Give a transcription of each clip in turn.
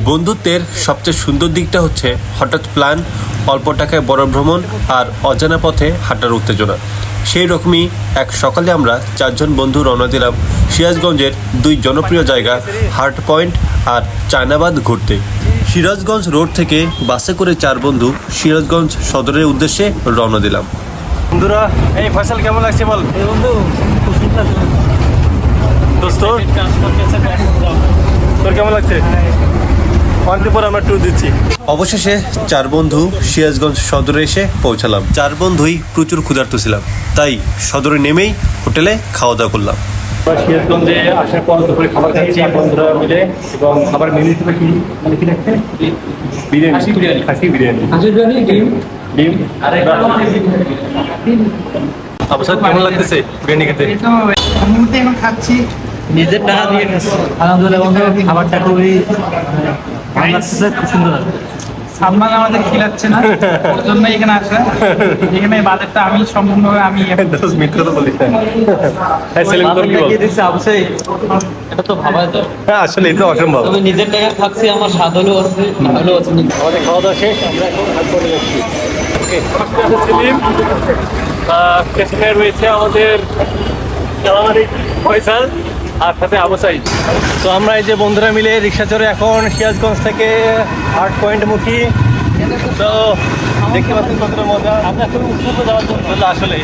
বন্ধুত্বের সবচেয়ে সুন্দর দিকটা হচ্ছে হঠাৎ প্ল্যান, অল্প টাকায় বড় ভ্রমণ আর অজানা পথে হাঁটার উত্তেজনা। সেই রকমই এক সকালে আমরা 4 জন বন্ধু রওনা দিলাম সিরাজগঞ্জের 2 জনপ্রিয় জায়গা হার্ট পয়েন্ট আর চায়নাবাদ ঘুরতে। সিরাজগঞ্জ রোড থেকে বাসে করে 4 বন্ধু সিরাজগঞ্জ সদরের উদ্দেশ্যে রওনা দিলাম। বন্ধুরা, এই ফয়সাল কেমন লাগছে বল? বন্ধু খুব সুন্দর দোস্ত তোর কেমন লাগছে? অনেকদিন পর আমরা ট্যুর দিচ্ছি। অবশেষে 4 বন্ধু সিরাজগঞ্জ সদরে এসে পৌঁছালাম। 4 বন্ধুই প্রচুর ক্ষুধার্ত ছিলাম, তাই সদরে নেমেই হোটেলে খাওয়া দাওয়া করলাম। সিরাজগঞ্জে আসার পর দুপুরে খাবার খাচ্ছি বন্ধুরা মিলে, এবং খাবার মেনু হিসেবে কি মানে কি রাখছে? বিরিয়ানি, খাসি বিরিয়ানি, ডিম। আপনার কেমন লাগতেছে বিরিয়ানি খেতে? মুহূর্তে এখন খাচ্ছি, নিজের টাকা দিয়ে আলহামদুলিল্লাহ বন্ধু, খাবারটা খুবই ভালো লাগছে, খুব সুন্দর। সালমান আমাদের খিলাচ্ছে না, ওর জন্য এখানে আসা। এখানে বাজারটা আমি সম্পূর্ণভাবে আমি মিত্র তো বলিস অবশ্যই এটা তো ভাবা যায়। হ্যাঁ, আসলে এটা অসম্ভব। তবে নিজের টাকা খাচ্ছি, আমার স্বাদ হলেও আছে, ভালো আছে। আমাদের খাওয়া দাওয়া শেষ, আমরা এখন হাত করে যাচ্ছি। ওকে, পেছনে রয়েছে আমাদের ফয়সাল আর সাথে আবু সাইদ। তো আমরা এই যে বন্ধুরা মিলে রিক্সা চড়ে এখন সিরাজগঞ্জ থেকে হার্ট পয়েন্ট মুখী। তো দেখতে পাচ্ছেন কতটা মজা। আমরা খুবই উৎসুক যাওয়ার জন্য আসলে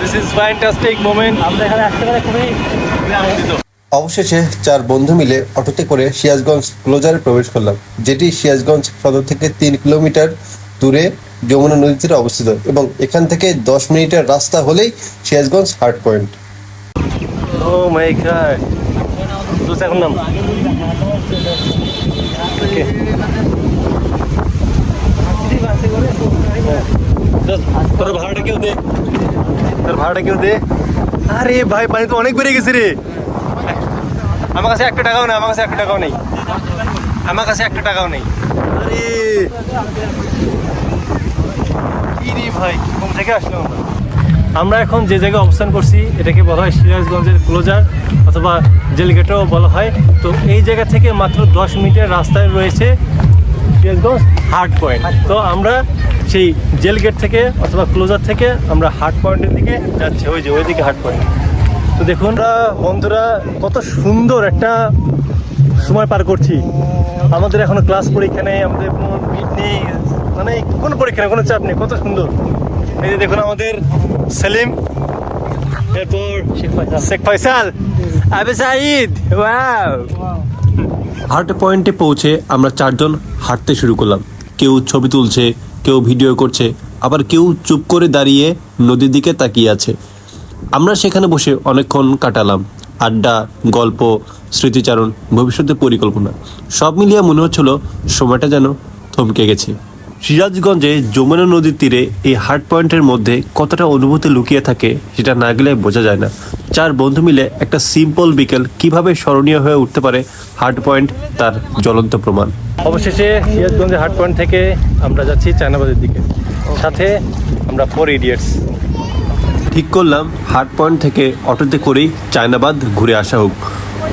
দিস ইজ ফ্যান্টাস্টিক মোমেন্ট। আমরা এখানে আসতে পারে খুবই আনন্দিত। অবশেষে 4 বন্ধু মিলে অটোতে করে সিরাজগঞ্জ ক্লোজারে প্রবেশ করলাম, যেটি সিরাজগঞ্জ সদর থেকে 3 কিলোমিটার দূরে যমুনা নদীর তীরে অবস্থিত, এবং এখান থেকে 10 মিনিটের রাস্তা হলেই সিরাজগঞ্জ হার্ট পয়েন্ট। ও মাই গড, দুই সেকেন্ড নাম। ওকে, তোর ভাড়াটা কেউ দে, তোর ভাড়াটা কেউ দে। আরে ভাই, পানি তো অনেক বেড়ে গেছে রে। আমার কাছে 1 টাকাও নেই, আমার কাছে 1 টাকাও নেই, আমার কাছে 1 টাকাও নেই। আরে কি রে ভাই, কোন থেকে আসলো? আমরা এখন যে জায়গায় অবস্থান করছি এটাকে বলা হয় সিরাজগঞ্জের ক্লোজার অথবা জেলগেটও বলা হয়। তো এই জায়গা থেকে মাত্র 10 মিনিটের রাস্তায় রয়েছে সিরাজগঞ্জ হার্ট পয়েন্ট। তো আমরা সেই জেলগেট থেকে অথবা ক্লোজার থেকে আমরা হার্ট পয়েন্টের দিকে যাচ্ছি, ওই যে ওইদিকে হার্ট পয়েন্ট। তো দেখুন আমরা বন্ধুরা কত সুন্দর একটা সময় পার করছি। আমাদের এখনো ক্লাস পরীক্ষা নেই, আমাদের কোনো মিট নেই, মানে কোনো পরীক্ষা নেই, কোনো চাপ নেই, কত সুন্দর। এই যে দেখুন আমাদের সেলিম, এরপর শেখ ফয়সাল, আবে সাঈদ। ওয়াও! হার্ট পয়েন্টে পৌঁছে আমরা 4 জন হাঁটতে শুরু করলাম। কেউ ছবি তুলছে, কেউ ভিডিও করছে, আবার কেউ চুপ করে দাঁড়িয়ে নদীর দিকে তাকিয়ে আছে। আমরা সেখানে বসে অনেকক্ষণ কাটালাম, আড্ডা, গল্প, স্মৃতিচারণ, ভবিষ্যতের পরিকল্পনা, সব মিলিয়ে মনে হচ্ছিল সময়টা যেন থমকে গেছে। সিরাজগঞ্জে যমুনা নদীর তীরে এই হার্ট পয়েন্টের মধ্যে কতটা অনুভূতি লুকিয়ে থাকে সেটা না গেলে বোঝা যায় না। 4 বন্ধু মিলে একটা সিম্পল বিকেল কিভাবে স্মরণীয় হয়ে উঠতে পারে হার্ট পয়েন্ট তার জ্বলন্ত প্রমাণ। অবশেষে সিরাজগঞ্জের হার্ট পয়েন্ট থেকে আমরা যাচ্ছি চায়নাবাদের দিকে, সাথে আমরা 4 ইডিয়টস। ঠিক করলাম হার্ট পয়েন্ট থেকে অটোতে করেই চায়নাবাদ ঘুরে আসা হোক।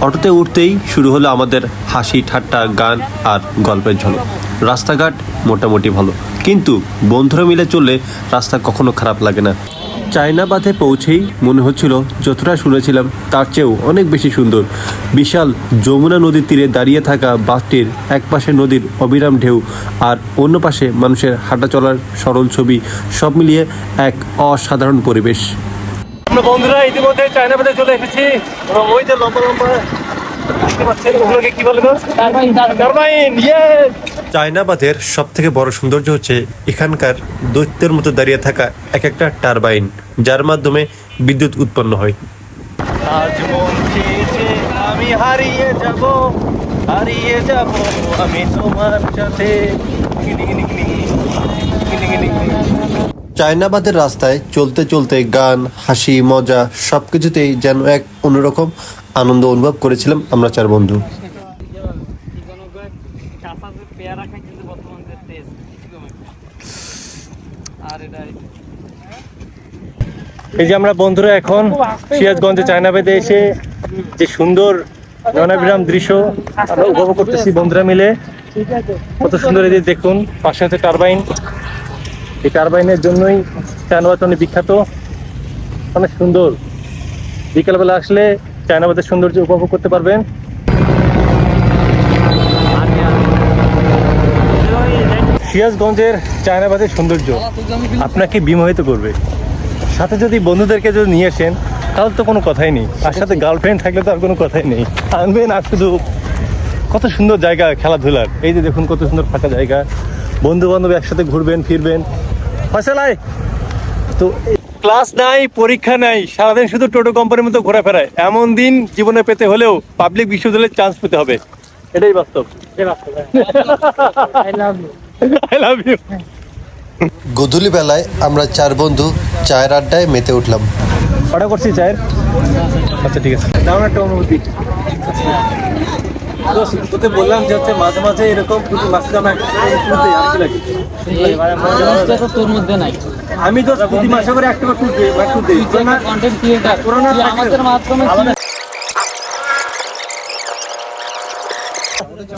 অটোতে উঠতেই শুরু হলো আমাদের হাসি ঠাট্টা, গান আর গল্পের ঝলক। রাস্তাঘাট মোটামুটি ভালো, কিন্তু বন্ধুরা মিলে চললে রাস্তা কখনো খারাপ লাগে না। চায়নাবাদে পৌঁছেই মনে হচ্ছিল যতটা শুনেছিলাম তার চেয়েও অনেক বেশি সুন্দর। বিশাল যমুনা নদীর তীরে দাঁড়িয়ে থাকা বাসটির এক পাশে নদীর অবিরাম ঢেউ আর অন্য পাশে মানুষের হাঁটা চলার সরল ছবি, সব মিলিয়ে এক অসাধারণ পরিবেশ। আমরা বন্ধুরা ইতিমধ্যে চায়নাবাদে চলে এসেছি, এবং ওই যে লম্বা লম্বা দেখতে পাচ্ছেন ওগুলোকে কি বলে? টারবাইন। চায়নাবাদের সব থেকে বড় সৌন্দর্য হচ্ছে এখানকার দৈত্যের মতো দাঁড়িয়ে থাকা এক একটা টারবাইন, যার মাধ্যমে বিদ্যুৎ উৎপন্ন হয়। আজ মন চেয়েছে আমি হারিয়ে যাব আমি তোমার সাথে। চায়নাবাদের রাস্তায় চলতে চলতে গান, হাসি, মজা সবকিছুতেই যেন এক অন্যরকম আনন্দ অনুভব করেছিলাম আমরা 4 বন্ধু। এই যে আমরা বন্ধুরা এখন সিরাজগঞ্জে চায়নাবাদে এসে যে সুন্দর নয়নাভিরাম দৃশ্য আমরা উপভোগ করতেছি বন্ধুরা মিলে। কত সুন্দর, এই যে দেখুন পাশে হচ্ছে টারবাইন। এই টারবাইনের জন্যই চায়নাবাদ অনেক বিখ্যাত, অনেক সুন্দর। বিকেলবেলা আসলে চায়নাবাদের সৌন্দর্য উপভোগ করতে পারবেন। সিরাজগঞ্জের চায়নাবাদের সৌন্দর্য আপনাকে বিমোহিত করবে। সাথে যদি বন্ধুদেরকে যদি নিয়ে আসেন তাহলে তো কোনো কথাই নেই, আর সাথে গার্লফ্রেন্ড থাকলে তো আর কোনো কথাই নেই। আনবেন আর শুধু কত সুন্দর জায়গা খেলাধুলার। এই যে দেখুন কত সুন্দর ফাঁকা জায়গা, বন্ধু বান্ধব একসাথে ঘুরবেন ফিরবেন। ফয়সালাই তো ক্লাস নাই, পরীক্ষা নাই, সারাদিন শুধু টোটো কোম্পানির মতো ঘোরাফেরায়, এমন দিন জীবনে পেতে হলেও পাবলিক বিশ্ববিদ্যালয়ের চান্স পেতে হবে। এটাই বাস্তব। I love you. গধূলি বেলায় আমরা 4 বন্ধু চায়ের আড্ডায় মেতে উঠলাম। অর্ডার করছি চায়ের। আচ্ছা ঠিক আছে, দারুণ একটা অনুভূতি। তোকে বললাম যে হচ্ছে মাঝে মাঝে এরকম কিন্তু মাঝে আমার তোর মধ্যে নাই। আমি তো প্রতি মাসে করে একটা ট্যুর দিই, কন্টেন্ট ক্রিয়েটর আমাদের মাধ্যমে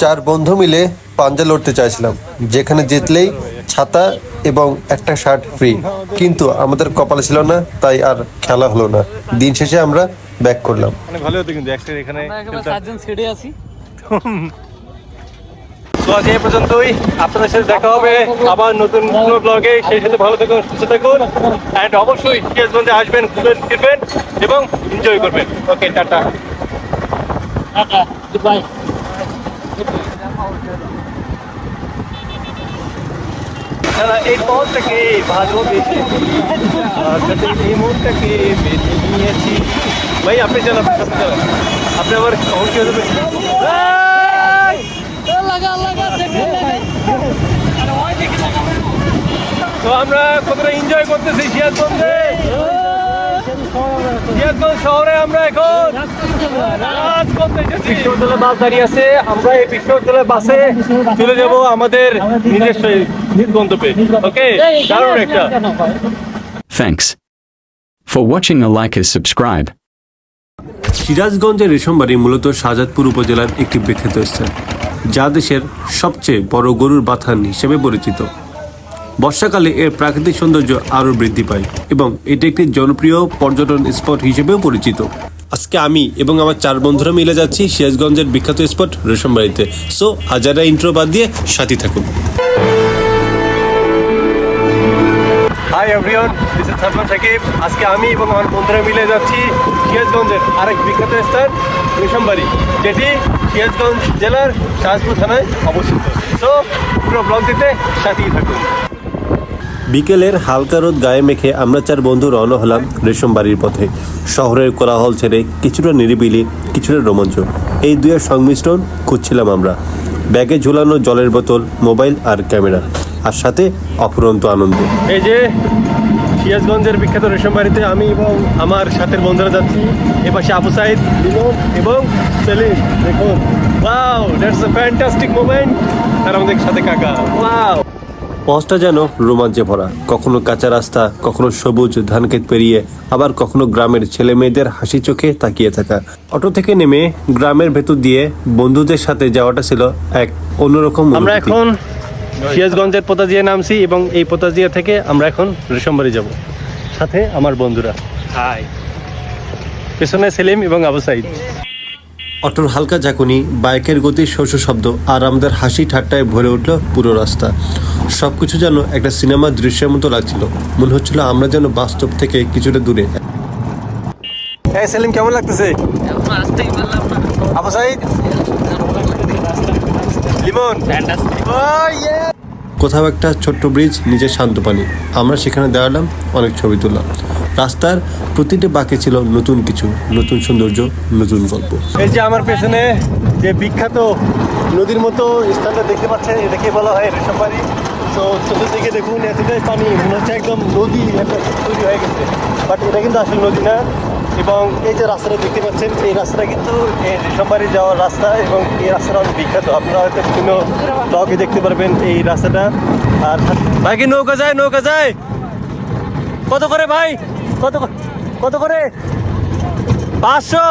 4 বন্ধু মিলে পাঞ্জা লড়তে চাইছিলাম, যেখানে জিতলেই ছাতা এবং একটা শার্ট ফ্রি, কিন্তু আমাদের কপালে ছিল না, তাই আর খেলা হলো না। দিন শেষে আমরা ব্যাক করলাম। অনেক ভালো হতো কিন্তু একসাথে এখানে। সাতজন ছেড়ে আছি। তো আজ এই পর্যন্তই, আপনাদের সাথে দেখা হবে আবার নতুন কোনো ব্লগে। সেই সাথে ভালো থাকুন, সুস্থ থাকুন, অ্যান্ড অবশ্যই সিরাজগঞ্জে আসবেন, ঘুরবেন ফিরবেন এবং এনজয় করবেন। ওকে, টাটা। বাই। এই পথটাকে ভালোবেসে এই মুহূর্তটাকে বেছে নিয়েছি। ভাই আপনি চালান, আপনি আবার কখন কি হতে তো আমরা কতটা এনজয় করতেছি সিরাজগঞ্জে। সিরাজগঞ্জ শহরে আমরা এখন বিশ্ববিদ্যালয় বাস দাঁড়িয়ে আছে। আমরা এই বিশ্ববিদ্যালয় বাসে চলে যাব আমাদের নিজস্ব গন্তব্যে। ওকে, দারুণ একটা। Thanks for watching. Like and subscribe. সিরাজগঞ্জের রেশমবাড়ি মূলত শাহজাদপুর উপজেলার একটি বিখ্যাত স্থান, যা দেশের সবচেয়ে বড় গরুর বাথান হিসেবে পরিচিত। বর্ষাকালে এর প্রাকৃতিক সৌন্দর্য আরও বৃদ্ধি পায় এবং এটি একটি জনপ্রিয় পর্যটন স্পট হিসেবেও পরিচিত। আজকে আমি এবং আমার 4 বন্ধুরা মিলে যাচ্ছি সিরাজগঞ্জের বিখ্যাত স্পট রেশমবাড়িতে। সো আজারা ইন্ট্রো বাদ দিয়ে সাথী থাকুন। Hi everyone, this is Salman Sakib. আজকে আমি এবং আমার বন্ধুরা মিলে যাচ্ছি সিরাজগঞ্জের আরেক বিখ্যাত স্থান রেশমবাড়ি, যেটি সিরাজগঞ্জ জেলার শাহজাদপুর থানায় অবস্থিত। সো পুরো ব্লগ দিতে সাথেই থাকুন। বিকেলের হালকা রোদ গায়ে মেখে আমরা 4 বন্ধু রওনা হলাম রেশমবাড়ির পথে। শহরের কোলাহল ছেড়ে কিছুটা নিরিবিলি, কিছুটা রোমাঞ্চ, এই দুয়ের সংমিশ্রণ খুঁজছিলাম আমরা। ব্যাগে ঝোলানো জলের বোতল, মোবাইল আর ক্যামেরা, আর সাথে অফুরন্ত আনন্দ। এই যে সিরাজগঞ্জের বিখ্যাত রেশমবাড়িতে আমি এবং আমার সাথের বন্ধুরা যাচ্ছি। এপাশে আবু সাইদ, লিমন এবং সেলিম। দেখুন, wow, that's a fantastic moment. আর আমাদের সাথে কাকা, ওয়াও। পথটা যেন রোমাঞ্চে ভরা, কখনো কাঁচা রাস্তা, কখনো সবুজ ধানক্ষেত পেরিয়ে, আবার কখনো গ্রামের ছেলে মেয়েদের হাসি চোখে তাকিয়ে থাকা। অটো থেকে নেমে গ্রামের ভেতর দিয়ে বন্ধুদের সাথে যাওয়াটা ছিল এক অন্যরকম অনুভূতি। আমরা এখন সিরাজগঞ্জের পোতাজিয়া নামছি এবং এই পোতাজিয়া থেকে আমরা এখন রেশমবাড়ি যাব। সাথে আমার বন্ধুরা, হাই, পেছনে সেলিম এবং আবু সাইদ। অটোর হালকা ঝাঁকুনি, বাইকের গতির শস্য শব্দ আর আমাদের হাসি ঠাট্টায় ভরে উঠল পুরো রাস্তা। সবকিছু যেন একটা সিনেমার দৃশ্যের মতো লাগছিল। মনে হচ্ছিল আমরা যেন বাস্তব থেকে কিছুটা দূরে। এই সেলিম, কেমন লাগতেছে? আবু সাইদ, লিমন, কোথাও একটা ছোট্ট ব্রিজ, নিচে শান্ত পানি। আমরা সেখানে দাঁড়ালাম, অনেক ছবি তুললাম। রাস্তার প্রতিটা বাঁকে ছিল নতুন কিছু, নতুন সৌন্দর্য, নতুন গল্প। এই যে আমার পেছনে যে বিখ্যাত নদীর মতো স্থানটা দেখতে পাচ্ছেন, এটাকে বলা হয় রেশমবাড়ি। তো চতুর্দিকে দেখুন, এতটাই পানি, মনে হচ্ছে একদম নদী একটা তৈরি হয়ে গেছে, বাট এটা কিন্তু আসলে নদী না। এবং এই যে রাস্তাটা দেখতে পাচ্ছেন, এই রাস্তাটা কিন্তু এই রেশমবাড়ি যাওয়ার রাস্তা, এবং এই রাস্তাটা অনেক বিখ্যাত। আপনারা হয়তো বিভিন্ন ব্লগে দেখতে পারবেন এই রাস্তাটা। আর ভাই কি নৌকা যায়? নৌকা যায় কত করে ভাই? কত করে? 500।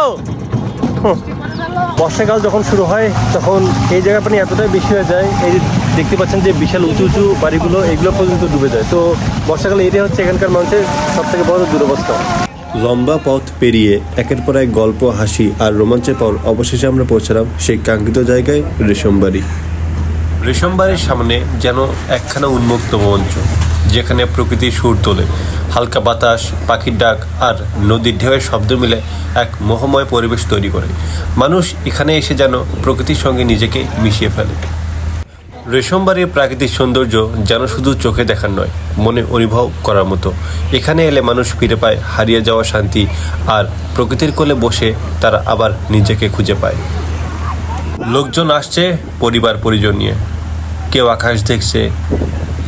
বর্ষাকাল যখন শুরু হয় তখন এই জায়গা পানি এতটাই বেশি হয়ে যায়, এই যে দেখতে পাচ্ছেন যে বিশাল উঁচু উঁচু বাড়িগুলো এগুলো পর্যন্ত ডুবে যায়। তো বর্ষাকালে এটাই হচ্ছে এখানকার মানুষের সব থেকে বড় দুরবস্থা। লম্বা পথ পেরিয়ে একের পর এক গল্প, হাসি আর রোমাঞ্চের পর অবশেষে আমরা পৌঁছলাম সেই কাঙ্ক্ষিত জায়গায় রেশমবাড়ি। রেশমবাড়ির সামনে যেন একখানা উন্মুক্ত মঞ্চ, যেখানে প্রকৃতির সুর তোলে, হালকা বাতাস, পাখির ডাক আর নদীর ঢেউয়ের শব্দ মিলে এক মোহময় পরিবেশ তৈরি করে। মানুষ এখানে এসে যেন প্রকৃতির সঙ্গে নিজেকে মিশিয়ে ফেলে। রেশমবাড়ির প্রাকৃতিক সৌন্দর্য যেন শুধু চোখে দেখার নয়, মনে অনুভব করার মতো। এখানে এলে মানুষ ফিরে পায় হারিয়ে যাওয়া শান্তি, আর প্রকৃতির কোলে বসে তারা আবার নিজেকে খুঁজে পায়। লোকজন আসছে পরিবার পরিজন নিয়ে, কেউ আকাশ দেখছে,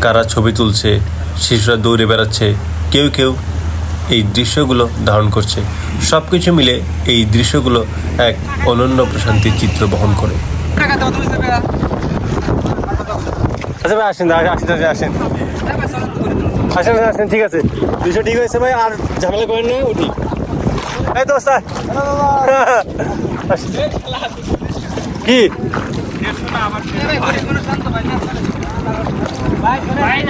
কারা ছবি তুলছে, শিশুরা দৌড়ে বেড়াচ্ছে, কেউ কেউ এই দৃশ্যগুলো ধারণ করছে। সব কিছু মিলে এই দৃশ্যগুলো এক অনন্য প্রশান্তির চিত্র বহন করে। আচ্ছা ভাই আসেন, আসেন আসেন, ঠিক আছে, দুশো ঠিক হয়েছে ভাই, আর ঝামেলা করেন না, উঠি। এই দোস্ত কি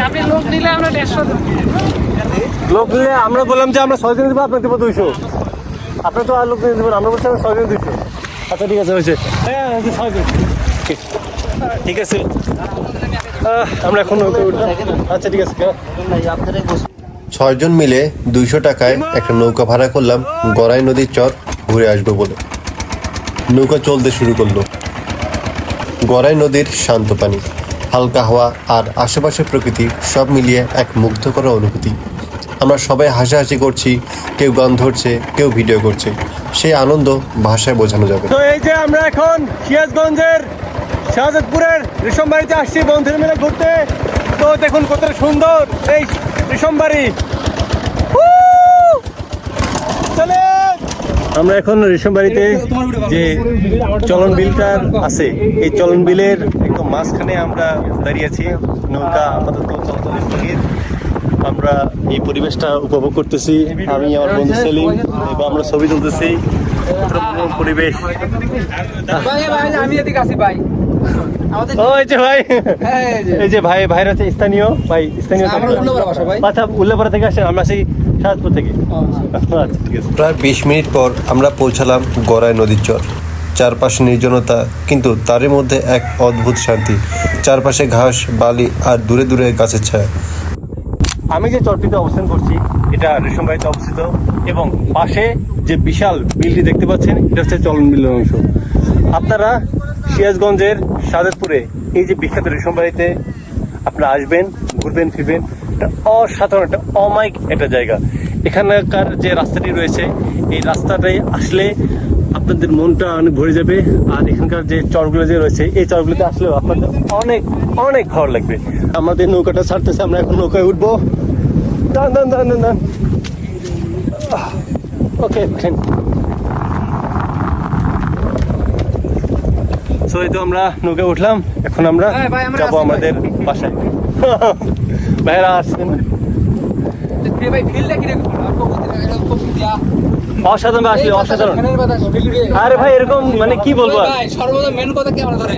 আপনি লোক দিলে আমরা 150 লোক নিলে আমরা বললাম যে আমরা 6 দিন দেবো, আপনাকে দেবো 200। আপনার তো আর লোক নিয়ে দেবেন, আমরা বলছি 6 দিন 200। আচ্ছা ঠিক আছে, হয়েছে, হ্যাঁ 6 দিন ঠিক আছে। আমরা এখন আচ্ছা ঠিক আছে। 6 জন মিলে 200 টাকায় একটা নৌকা ভাড়া করলাম গড়াই নদীর চর ঘুরে আসবো বলে। নৌকা চলতে শুরু করলো। গড়াই নদীর শান্ত পানি, হালকা হাওয়া আর আশেপাশের প্রকৃতি সব মিলিয়ে এক মুগ্ধকর অনুভূতি। আমরা সবাই হাসাহাসি করছি, কেউ গান ধরছে, কেউ ভিডিও করছে। সেই আনন্দ ভাষায় বোঝানো যাবে। তো এই যে আমরা এখন সিরাজগঞ্জের শাহজাদপুরের রেশমবাড়িতে আসছি বন্ধুরা মিলে ঘুরতে। তো দেখুন কতটা সুন্দর এই রেশমবাড়ি। আমরা এখন রেশমবাড়িতে যে চলন বিলটার আছে, এই চলন বিলের একদম মাঝখানে আমরা দাঁড়িয়ে আছি। নৌকা আপাতত স্থগিত। আমরা এই পরিবেশটা উপভোগ করতেছি, আমি আমার বন্ধু সেলিম, এবং আমরা ছবি তুলতেছি। পরিবেশ আমি এদিকে আসি ভাই। এই যে ভাই, এই যে ভাইরা হচ্ছে স্থানীয় ভাই, স্থানীয় আচ্ছা উল্লাপাড়া থেকে আসেন, আমরা সেই শাহজাদপুর থেকে। আচ্ছা ঠিক আছে। প্রায় 20 মিনিট পর আমরা পৌঁছালাম গড়াই নদীর চর। চারপাশে নির্জনতা, কিন্তু তারই মধ্যে এক অদ্ভুত শান্তি। চারপাশে ঘাস, বালি আর দূরে দূরে গাছের ছায়া। আমি যে চরটিতে অবস্থান করছি এটা রেশমবাড়িতে অবস্থিত, এবং পাশে যে বিশাল বিলটি দেখতে পাচ্ছেন এটা হচ্ছে চলন বিলের অংশ। আপনারা সিরাজগঞ্জের শাহজাদপুরে এই যে বিখ্যাত রেশমবাড়িতে আপনারা আসবেন, ঘুরবেন, ফিরবেন। এটা অসাধারণ, একটা অমায়িক একটা জায়গা। এখানকার যে রাস্তাটি রয়েছে, এই রাস্তাটাই আসলে আপনাদের মনটা অনেক ভরে যাবে। আর এখানকার যে চরগুলো যে রয়েছে, এই চরগুলোতে আসলেও আপনাদের অনেক অনেক ভালো লাগবে। আমাদের নৌকাটা ছাড়তেছে, আমরা এখন নৌকায় উঠবো। দান ওকে সো এই তো আমরা নৌকায় উঠলাম, এখন আমরা যাবো আমাদের বাসায়। ভাইরা আসছেন, অসাধারণ আসলে অসাধারণ। আরে ভাই এরকম মানে কি বলবো, সর্বদা মেন কথা কি আমরা ধরে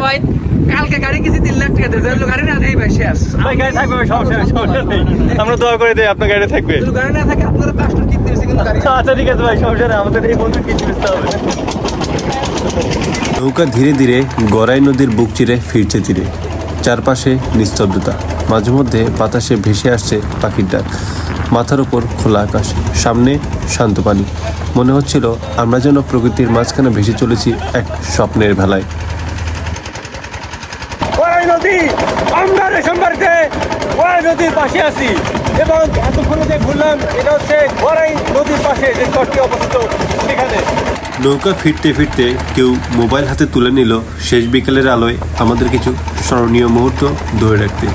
ভাই কালকে গাড়ি কিছু 3 লাখ টাকা দেয়, গাড়ি না দেয় ভাই শেষ। ভাই গাড়ি থাকবে, সমস্যা নেই, আমরা দোয়া করে দেই আপনার গাড়ি থাকবে। গাড়ি না থাকে আপনারা পাঁচটা ঠিক দিয়েছে, কিন্তু গাড়ি আচ্ছা ঠিক আছে ভাই, সমস্যা নেই, আমাদের এই বন্ধু কিছু বুঝতে হবে। নৌকা ধীরে ধীরে গড়াই নদীর বুক চিরে ফিরছে তীরে। চারপাশে নিস্তব্ধতা, মাঝে মধ্যে বাতাসে ভেসে আসছে পাখির ডাক। মাথার উপর খোলা আকাশ, সামনে শান্ত পানি। মনে হচ্ছিল আমরা যেন প্রকৃতির মাঝখানে ভেসে চলেছি এক স্বপ্নের ভেলায়। ওই নদী, আমরা রেশমবাড়িতে ওই নদীর পাশে আছি, এবং এতক্ষণে যে ঘুরলাম এটা হচ্ছে গড়াই নদীর পাশে যে চরটি অবস্থিত সেখানে। নৌকা ফিরতে ফিরতে কেউ মোবাইল হাতে তুলে নিল শেষ বিকেলের আলোয় আমাদের কিছু স্মরণীয় মুহূর্ত ধরে রাখতে।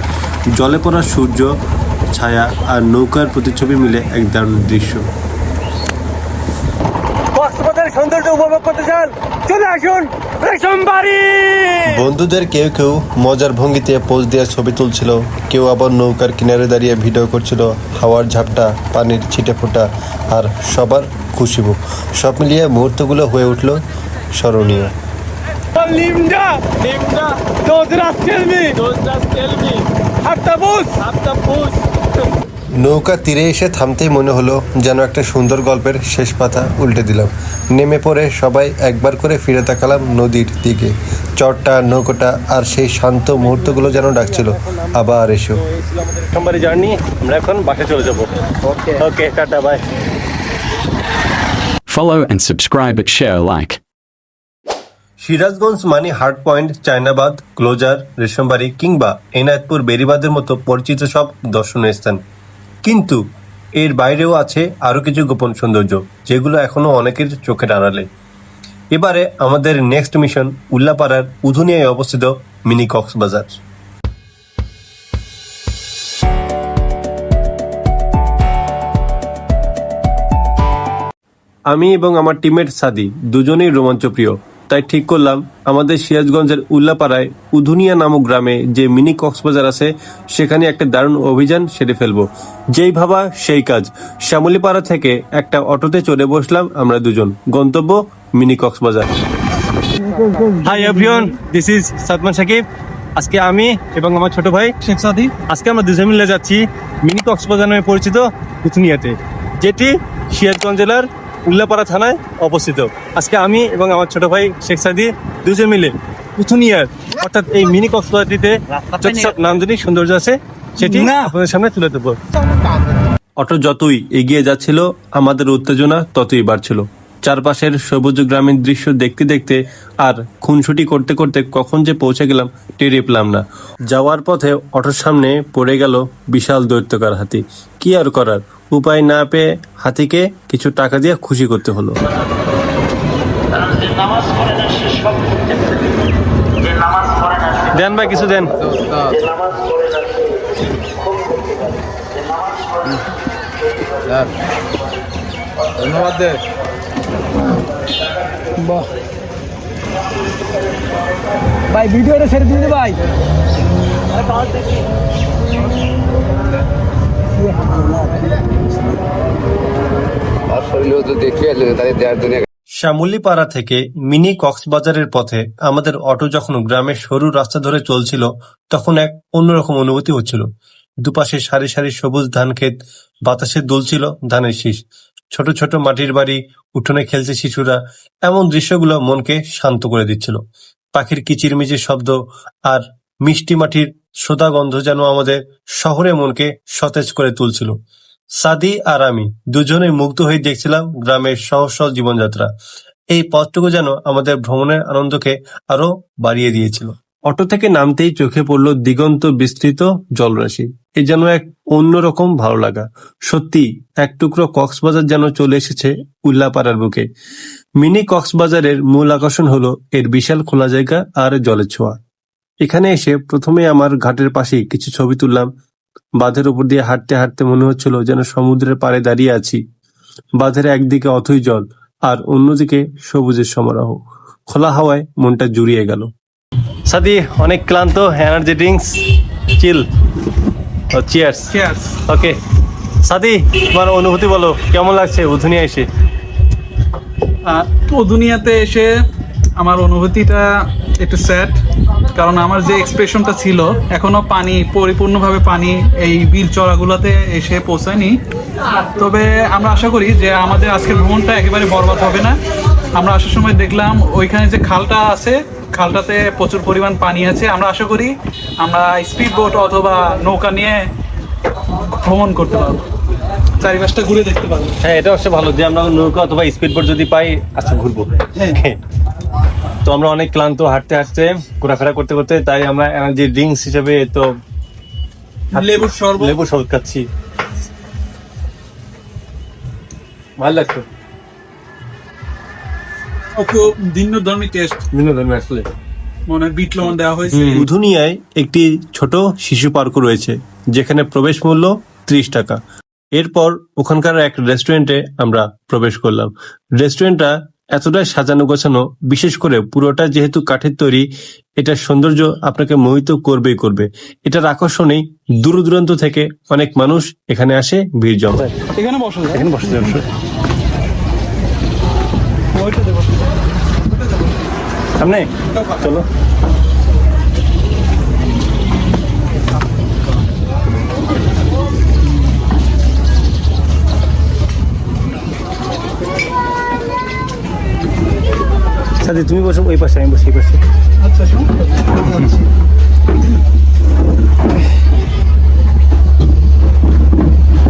জলে পড়া সূর্য, ছায়া আর নৌকার প্রতিচ্ছবি মিলে এক দারুণ দৃশ্য। কক্সবাজারের সৌন্দর্য উপভোগ করতে চান, চলে আসুন রেশমবাড়ি। বন্ধুদের কেউ কেউ মজার ভঙ্গিতে পোজ দিয়ে ছবি তুলছিল, কেউ আবার নৌকার কিনারে দাঁড়িয়ে ভিডিও করছিল। হাওয়ার ঝাপটা, পানির ছিটে ফোঁটা আর সবার খুশিমুখ। সব মিলিয়ে মুহূর্তগুলো হয়ে উঠল স্মরণীয়। নৌকা তীরে এসে থামতেই মনে হলো যেন একটা সুন্দর গল্পের শেষ পাতা উল্টে দিলাম। নেমে পড়ে সবাই একবার করে ফিরে তাকালাম নদীর দিকে। চটটা, নৌকাটা আর সেই শান্ত মুহূর্তগুলো যেন ডাকছিল, আবার এসো। সোমবারে জার্নি, আমরা এখন বাসে চলে যাবো। Okay, tata, bye. Follow and subscribe and share like. Sirajganj মানে হার্ট পয়েন্ট, চায়নাবাদ, ক্লোজার, রেশমবাড়ি কিংবা এনায়েতপুর বেরিবাদের মতো পরিচিত সব দর্শনীয় স্থান। কিন্তু এর বাইরেও আছে আরও কিছু গোপন সৌন্দর্য, যেগুলো এখনও অনেকের চোখের আড়ালে। এবারে আমাদের নেক্সট মিশন উল্লাপাড়ার উধুনিয়ায় অবস্থিত মিনি কক্সবাজার। আমি এবং আমার টিমমেট সাদি দুজনেই রোমাঞ্চপ্রিয়, তাই ঠিক করলাম আমাদের সিরাজগঞ্জের উল্লাপাড়ায় উধুনিয়া নামক গ্রামে যে মিনি কক্সবাজার আছে সেখানে একটা দারুণ অভিযান সেরে ফেলবো। যেই ভাবা সেই কাজ। শ্যামলীপাড়া থেকে একটা অটোতে চড়ে বসলাম আমরা দুজন, গন্তব্য mini Cox's Bazar. Hi everyone, this is Sadman Sakib. আজকে আমি এবং আমার ছোট ভাই শেখ সাদি, আজকে আমরা দুজন মিলে যাচ্ছি মিনি কক্সবাজার নামে পরিচিত উথুনিয়াতে, যেটি সিরাজগঞ্জ জেলার উল্লাপাড়া থানায় অবস্থিত। আজকে আমি এবং আমার ছোট ভাই শেখ সাদি দুজন মিলে উথুনিয়ার অর্থাৎ এই মিনি কক্সবাজারটিতে যত সব নান্দনিক সৌন্দর্য আছে সেটি আপনাদের সামনে তুলে দেবো। অটো যতই এগিয়ে যাচ্ছিল আমাদের উত্তেজনা ততই বাড়ছিল। চারপাশের সবুজ গ্রামীণ দৃশ্য দেখতে দেখতে আর খুনসুটি করতে করতে কখন যে পৌঁছে গেলাম টেরে পেলাম না। যাওয়ার পথে অটোর সামনে পড়ে গেল বিশাল দৈত্যকার হাতি। কি আর করার, উপায় না পেয়ে হাতিকে কিছু টাকা দিয়ে খুশি করতে হলো। দেন ভাই, কিছু দেন। ধন্যবাদ দে। ভাই ভিডিওটা ছেড়ে দিন ভাই। শ্যামলীপাড়া থেকে মিনি কক্সবাজারের পথে আমাদের অটো যখন গ্রামের সরু রাস্তা ধরে চলছিল তখন এক অন্যরকম অনুভূতি হচ্ছিল। দুপাশে সারি সারি সবুজ ধান ক্ষেত, বাতাসে দুলছিল ধানের শীষ, ছোট ছোট মাটির বাড়ি, উঠোনে খেলছে শিশুরা। এমন দৃশ্যগুলো মনকে শান্ত করে দিচ্ছিল। পাখির কিচিরমিচির শব্দ আর মিষ্টি মাটির সোদা গন্ধ যেন আমাদের শহরে মনকে সতেজ করে তুলছিল। সাদি আর আমি দুজনে মুগ্ধ হয়ে দেখছিলাম গ্রামের সহজ সরল জীবনযাত্রা। এই পথটুকু যেন আমাদের ভ্রমণের আনন্দকে আরো বাড়িয়ে দিয়েছিল। অটো থেকে নামতেই চোখে পড়ল দিগন্ত বিস্তৃত জলরাশি। এ যেন এক অন্যরকম ভালো লাগা। সত্যি এক টুকরো কক্সবাজার যেন চলে এসেছে উল্লাপাড়ার বুকে। মিনি কক্সবাজারের মূল আকর্ষণ হলো এর বিশাল খোলা জায়গা আর জলের ছোঁয়া। এখানে এসে প্রথমে আমার ঘাটের পাশে কিছু ছবি তুললাম। বাঁধের উপর দিয়ে হাঁটতে হাঁটতে মনে হচ্ছিল যেন সমুদ্রের পাড়ে দাঁড়িয়ে আছি। বাঁধের একদিকে অথই জল আর অন্যদিকে সবুজের সমারোহ। খোলা হাওয়ায় মনটা জুড়িয়ে গেল। সাদি, অনেক ক্লান্ত, এনার্জি ড্রিঙ্কস, চিল ও চিয়ার্স। Cheers. ওকে সাদি, তোমার অনুভূতি বলো, কেমন লাগছে উধুনিয়া এসে? দুনিয়াতে এসে আমার অনুভূতিটা একটু স্যাড, কারণ আমার যে এক্সপ্রেশনটা ছিল এখনো পানি পরিপূর্ণভাবে পানি এই বিল চড়াগুলোতে এসে পৌঁছায়নি। তবে আমরা আশা করি যে আমাদের আজকের ভ্রমণটা একেবারে বরবাদ হবে না। আমরা আসার সময় দেখলাম ওইখানে যে খালটা আছে, খালটাতে প্রচুর পরিমাণ পানি আছে। আমরা আশা করি আমরা স্পিড বোট অথবা নৌকা নিয়ে ভ্রমণ করতে পারবো, চারিপাশটা ঘুরে দেখতে পারবো। হ্যাঁ, এটা হচ্ছে ভালো যে আমরা নৌকা অথবা স্পিড বোট যদি পাই, আচ্ছা ঘুরবো। তো আমরা অনেক ক্লান্ত হাঁটতে হাঁটতে, ঘোরাফেরা করতে করতে, তাই আমরা এনার্জি ড্রিঙ্কস হিসেবে তো লেবুর শরবত লেবু শরবত খাচ্ছি। ভালো লাগতো, খুব ভিন্ন ধর্মী টেস্ট, বিভিন্ন ধরনের আসলে। মনে হয় বিট লবণ দেওয়া হয়েছে। উধুনিয়ায় একটি ছোট শিশু পার্ক রয়েছে যেখানে প্রবেশ মূল্য 30 টাকা। এরপর ওখানকার এক রেস্টুরেন্টে আমরা প্রবেশ করলাম। রেস্টুরেন্টটা এতটাই সাজানো গোছানো, বিশেষ করে পুরোটা যেহেতু কাঠের তৈরি, এটার সৌন্দর্য আপনাকে মোহিত করবেই করবে। এটার আকর্ষণেই দূর দূরান্ত থেকে অনেক মানুষ এখানে আসে ভিড় জমায়। এখানে বসা যায়। এখানে বসে যাবে। ওইটা দেবো সামনে চলো। সাথে তুমি বসো ওই পাশে, আমি বসি এই পাশে। আচ্ছা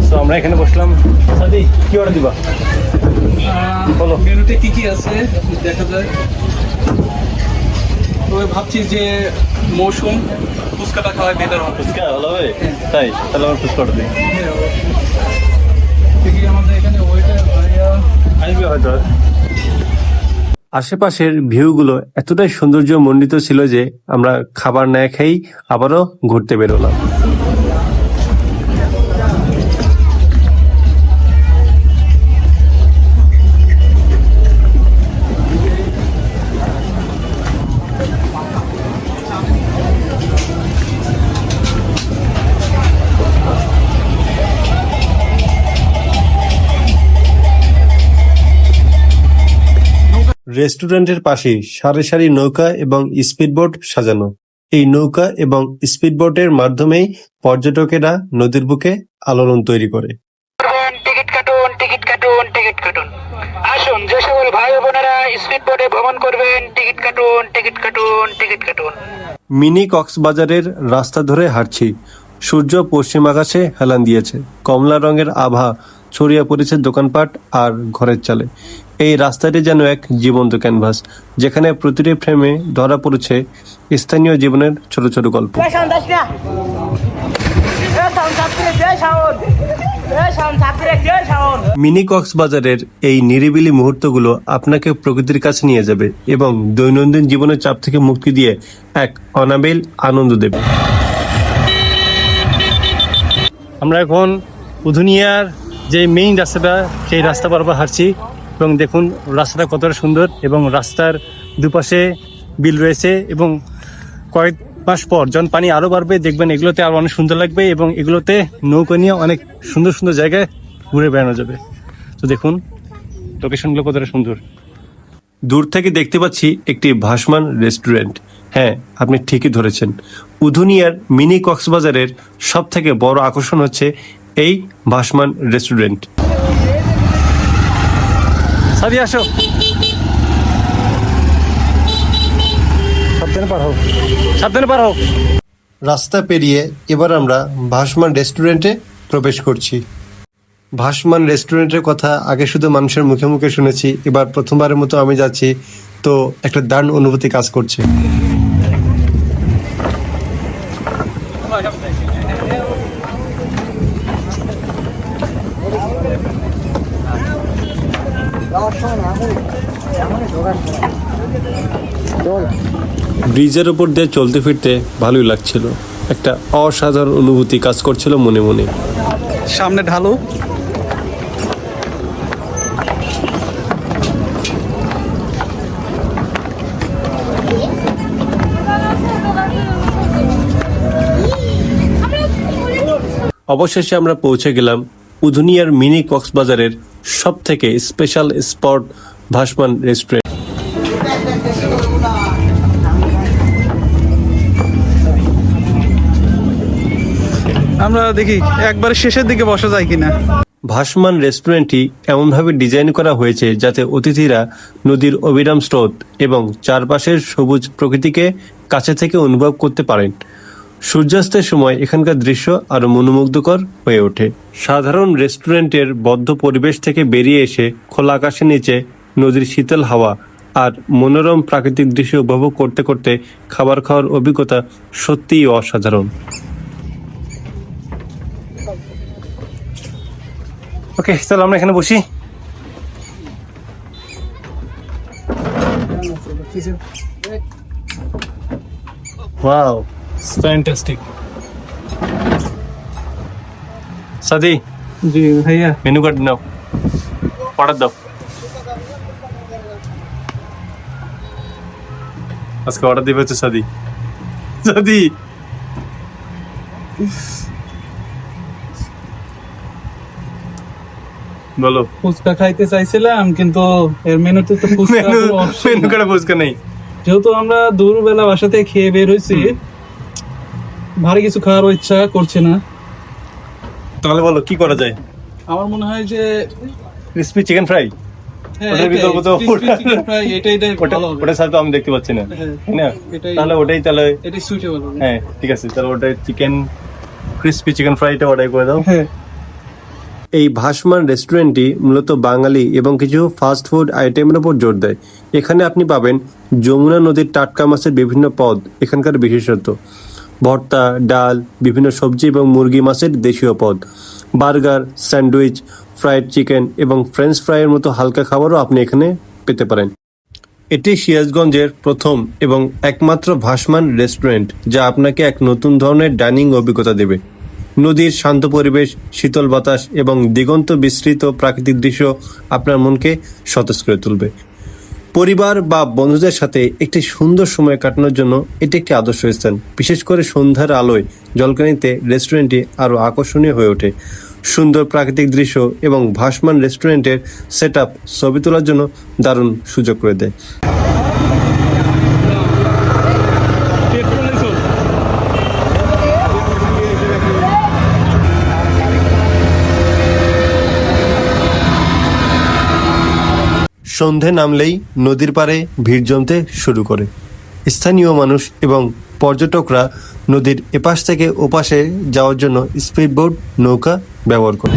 তো আমরা এখানে বসলাম। সাথে কি অর্ডার দিবা? বলো। মেনুতে কি কি আছে দেখা যায়। তবে ভাবছি যে মৌসুম ফুচকাটা খাওয়াই বেটার হবে। ফুচকা ভালো হবে? তাই তাহলে আমার ফুচকা অর্ডার দিই। দেখি আমাদের এখানে ওয়েটার ভাইয়া আসবে হয়তো। আশেপাশের ভিউগুলো এতটাই সৌন্দর্যমণ্ডিত ছিল যে আমরা খাবার না খেয়েই আবারও ঘুরতে বেরোলাম। রেস্টুরেন্টের পাশেই সারি সারি নৌকা এবং স্পিডবোট সাজানো। এই নৌকা এবং স্পিডবোটের মাধ্যমেই পর্যটকেরা নদীর বুকে আলোড়ন তৈরি করে। টিকিট কাটুন, টিকিট কাটুন, টিকিট কাটুন। আসুন, যে সকল ভাই ও বোনেরা স্পিড বোটে ভ্রমণ করবেন, টিকিট কাটুন, টিকিট কাটুন, টিকিট কাটুন। মিনি কক্সবাজারের রাস্তা ধরে হাঁটছি। সূর্য পশ্চিম আকাশে হেলান দিয়েছে, কমলা রঙের আভা ছড়িয়ে পড়েছে দোকানপাট আর ঘরের চালে। এই রাস্তাটি যেন এক জীবন্ত ক্যানভাস, যেখানে প্রতিটি ফ্রেমে ধরা পড়েছে স্থানীয় জীবনের ছোট ছোট গল্প। মিনি কক্সবাজারের এই নিরিবিলি মুহূর্তগুলো আপনাকে প্রকৃতির কাছে নিয়ে যাবে এবং দৈনন্দিন জীবনের চাপ থেকে মুক্তি দিয়ে এক অনাবিল আনন্দ দেবে। আমরা এখন উধুনিয়ার যে মেইন রাস্তাটা, সেই রাস্তা বরাবর হাঁটছি এবং দেখুন রাস্তাটা কতটা সুন্দর এবং রাস্তার দুপাশে বিল রয়েছে এবং কয়েক মাস পর যখন পানি আরও বাড়বে দেখবেন এগুলোতে আরও অনেক সুন্দর লাগবে এবং এগুলোতে নৌকা নিয়ে অনেক সুন্দর সুন্দর জায়গায় ঘুরে বেড়ানো যাবে। তো দেখুন লোকেশনগুলো কতটা সুন্দর। দূর থেকে দেখতে পাচ্ছি একটি ভাসমান রেস্টুরেন্ট। হ্যাঁ, আপনি ঠিকই ধরেছেন। উধুনিয়ার মিনি কক্সবাজারের সব থেকে বড় আকর্ষণ হচ্ছে এই ভাসমান রেস্টুরেন্ট। সাদি আসো, সাবধানে পার হও, সাবধানে পার হও। রাস্তা পেরিয়ে এবার আমরা ভাসমান রেস্টুরেন্টে প্রবেশ করছি। ভাসমান রেস্টুরেন্টের কথা আগে শুধু মানুষের মুখে মুখে শুনেছি, এবার প্রথমবারের মতো আমি যাচ্ছি, তো একটা দারুণ অনুভূতি কাজ করছে। ব্রিজের ওপর দিয়ে চলতে ফিরতে ভালোই লাগছিল। একটা অসাধারণ অনুভূতি কাজ করছিল মনে মনে। সামনে ঢালু। অবশেষে আমরা পৌঁছে গেলাম উধুনিয়ার মিনি কক্সবাজারের সব থেকে স্পেশাল স্পট ভাসমান রেস্টুরেন্ট। আমরা দেখি একবারে শেষের দিকে বসা যায় কিনা। ভাসমান রেস্টুরেন্টটি এমনভাবে ডিজাইন করা হয়েছে যাতে অতিথিরা নদীর অবিরাম স্রোত এবং চারপাশের সবুজ প্রকৃতিকে কাছে থেকে অনুভব করতে পারেন। সূর্যাস্তের সময় এখানকার দৃশ্য আরো মনোমুগ্ধকর হয়ে ওঠে। সাধারণ রেস্টুরেন্টের বদ্ধ পরিবেশ থেকে বেরিয়ে এসে খোলা আকাশের নিচে নদীর শীতল হাওয়া আর মনোরম প্রাকৃতিক দৃশ্য উপভোগ করতে করতে খাবার খাওয়ার অভিজ্ঞতা সত্যিই অসাধারণ। ওকে, চলো আমরা এখানে বসি। Wow, fantastic. সাদি, জি ভাইয়া। মেনু কার্ড নাও, অর্ডার দাও। আজকে অর্ডার দিবে হচ্ছে সাদি। সাদি বলো। ফুচকা খাইতে চাইছিলাম, কিন্তু এর মেনুতে তো ফুচকা মেনু কোনো option মেনু নেই। করে ফুচকা নেই। যেহেতু আমরা দুপুরবেলা বাসা থেকে খেয়ে বের হয়েছি, ভারী কিছু খাওয়ার ইচ্ছা করছে না। তাহলে বলো কি করা যায়? আমার মনে হয় যে ক্রিসপি চিকেন ফ্রাই, হ্যাঁ, ওটার বিকল্প তো crispy chicken fry, এটাই ওটা ভালো হবে। ওটা ছাড়া তো আমি দেখতে পাচ্ছি না, হ্যাঁ, তাই না? এটাই- তাহলে ওটাই তাহলে এটাই সুইটেবল হবে। হ্যাঁ ঠিক আছে, তাহলে ওটাই চিকেন ক্রিসপি চিকেন ফ্রাইটা অর্ডার করে দাও। হ্যাঁ, এই ভাসমান রেস্টুরেন্টটি মূলত বাঙালি এবং কিছু ফাস্ট ফুড আইটেমের উপর জোর দেয়। এখানে আপনি পাবেন যমুনা নদীর টাটকা মাছের বিভিন্ন পদ, এখানকার বিশেষত্ব ভর্তা, ডাল, বিভিন্ন সবজি এবং মুরগি মাছের দেশীয় পদ, বার্গার, স্যান্ডউইচ, ফ্রাইড চিকেন এবং ফ্রেঞ্চ ফ্রাইয়ের মতো হালকা খাবারও আপনি এখানে পেতে পারেন। এটি সিরাজগঞ্জের প্রথম এবং একমাত্র ভাসমান রেস্টুরেন্ট যা আপনাকে এক নতুন ধরনের ডাইনিং অভিজ্ঞতা দেবে। নদীর শান্ত পরিবেশ, শীতল বাতাস এবং দিগন্ত বিস্তৃত প্রাকৃতিক দৃশ্য আপনার মনকে সতেজ করে তুলবে। পরিবার বা বন্ধুদের সাথে একটি সুন্দর সময় কাটানোর জন্য এটি একটি আদর্শ স্থান। বিশেষ করে সন্ধ্যার আলোয় জলকানিতে রেস্টুরেন্টটি আরও আকর্ষণীয় হয়ে ওঠে। সুন্দর প্রাকৃতিক দৃশ্য এবং ভাসমান রেস্টুরেন্টের সেট আপ ছবি তোলার জন্য দারুণ সুযোগ করে দেয়। সন্ধে নামলেই নদীর পাড়ে ভিড় জমতে শুরু করে। স্থানীয় মানুষ এবং পর্যটকরা নদীর এপাশ থেকে ওপাশে যাওয়ার জন্য স্পিডবোট নৌকা ব্যবহার করে।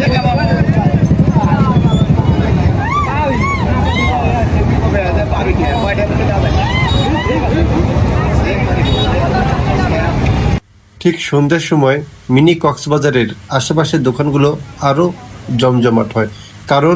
ঠিক সন্ধ্যার সময় মিনি কক্সবাজারের আশেপাশের দোকানগুলো আরও জমজমাট হয়, কারণ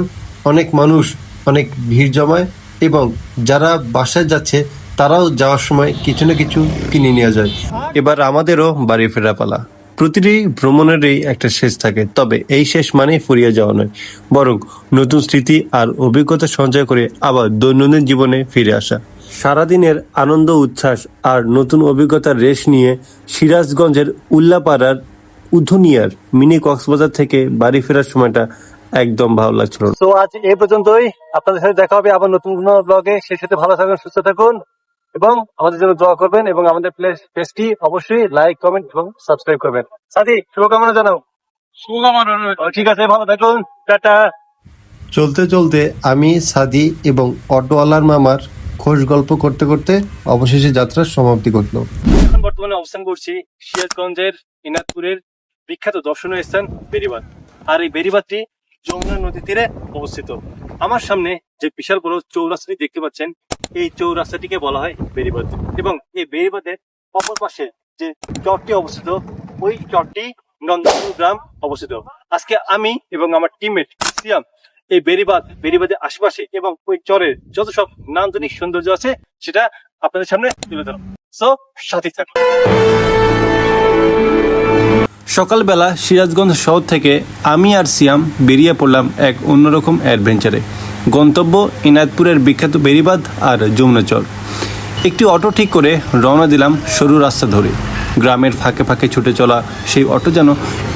অনেক মানুষ অনেক ভিড় জমায় এবং যারা বাসায় যাচ্ছে তারাও যাওয়ার সময় কিছু না কিছু কিনে নিয়ে যায়। এবার আমাদেরও বাড়ি ফেরা পালা। প্রতিটি ভ্রমণেরই একটা শেষ থাকে, তবে এই শেষ মানেই ফুরিয়ে যাওয়া নয়, বরং নতুন স্মৃতি আর অভিজ্ঞতা সঞ্চয় করে আবার দৈনন্দিন জীবনে ফিরে আসা। সারাদিনের আনন্দ উচ্ছ্বাস আর নতুন অভিজ্ঞতার রেশ নিয়ে সিরাজগঞ্জের উল্লাপাড়ার উধুনিয়ার মিনি কক্সবাজার থেকে বাড়ি ফেরার সময়টা একদম ভালো লাগছিল। তো আজ এই পর্যন্তই, আপনাদের সাথে দেখা হবে আবার নতুন কোনো ব্লগে। সেই সাথে ভালো থাকুন, সুস্থ থাকুন এবং আমাদের জন্য দোয়া করবেন এবং আমাদের পেজটি অবশ্যই লাইক, কমেন্ট এবং সাবস্ক্রাইব করবেন। সাথী শুভকামনা জানাও। ঠিক আছে, ভালো থাকুন, টাটা। চলতে চলতে আমি, সাদি এবং অটোওয়ালার মামার খোশ গল্প করতে করতে অবশেষে যাত্রার সমাপ্তি ঘটল। এখন বর্তমানে অবস্থান করছি সিরাজগঞ্জের ইনাদপুরের বিখ্যাত দর্শনীয় স্থান বেড়িবাঁধ। আর এই বেড়িবাঁধটি যমুনা নদী তীরে অবস্থিত। আমার সামনে যে বিশাল বড় চৌরাস্তাটি দেখতে পাচ্ছেন, এই চৌরাস্তাটিকে বলা হয় বেড়িবাঁধ। এবং এই বেড়িবাঁধের অপর পাশে যে চরটি অবস্থিত, ওই চরটি নন্দনপুর গ্রাম অবস্থিত। আজকে আমি এবং আমার টিমমেট সিয়াম এই বেড়িবাঁধের আশেপাশে এবং ওই চরের যত সব নান্দনিক সৌন্দর্য আছে সেটা আপনাদের সামনে তুলে ধরো। সো সাথে থাকুন। সকালবেলা সিরাজগঞ্জ শহর থেকে আমি আর সিয়াম বেরিয়ে পড়লাম এক অন্যরকম অ্যাডভেঞ্চারে। গন্তব্য ইনাদপুরের বিখ্যাত বেড়িবাঁধ আর যমুনা চর। একটি অটো ঠিক করে রওনা দিলাম সরু রাস্তা ধরে। গ্রামের ফাঁকে ফাঁকে ছুটে চলা সেই অটো যেন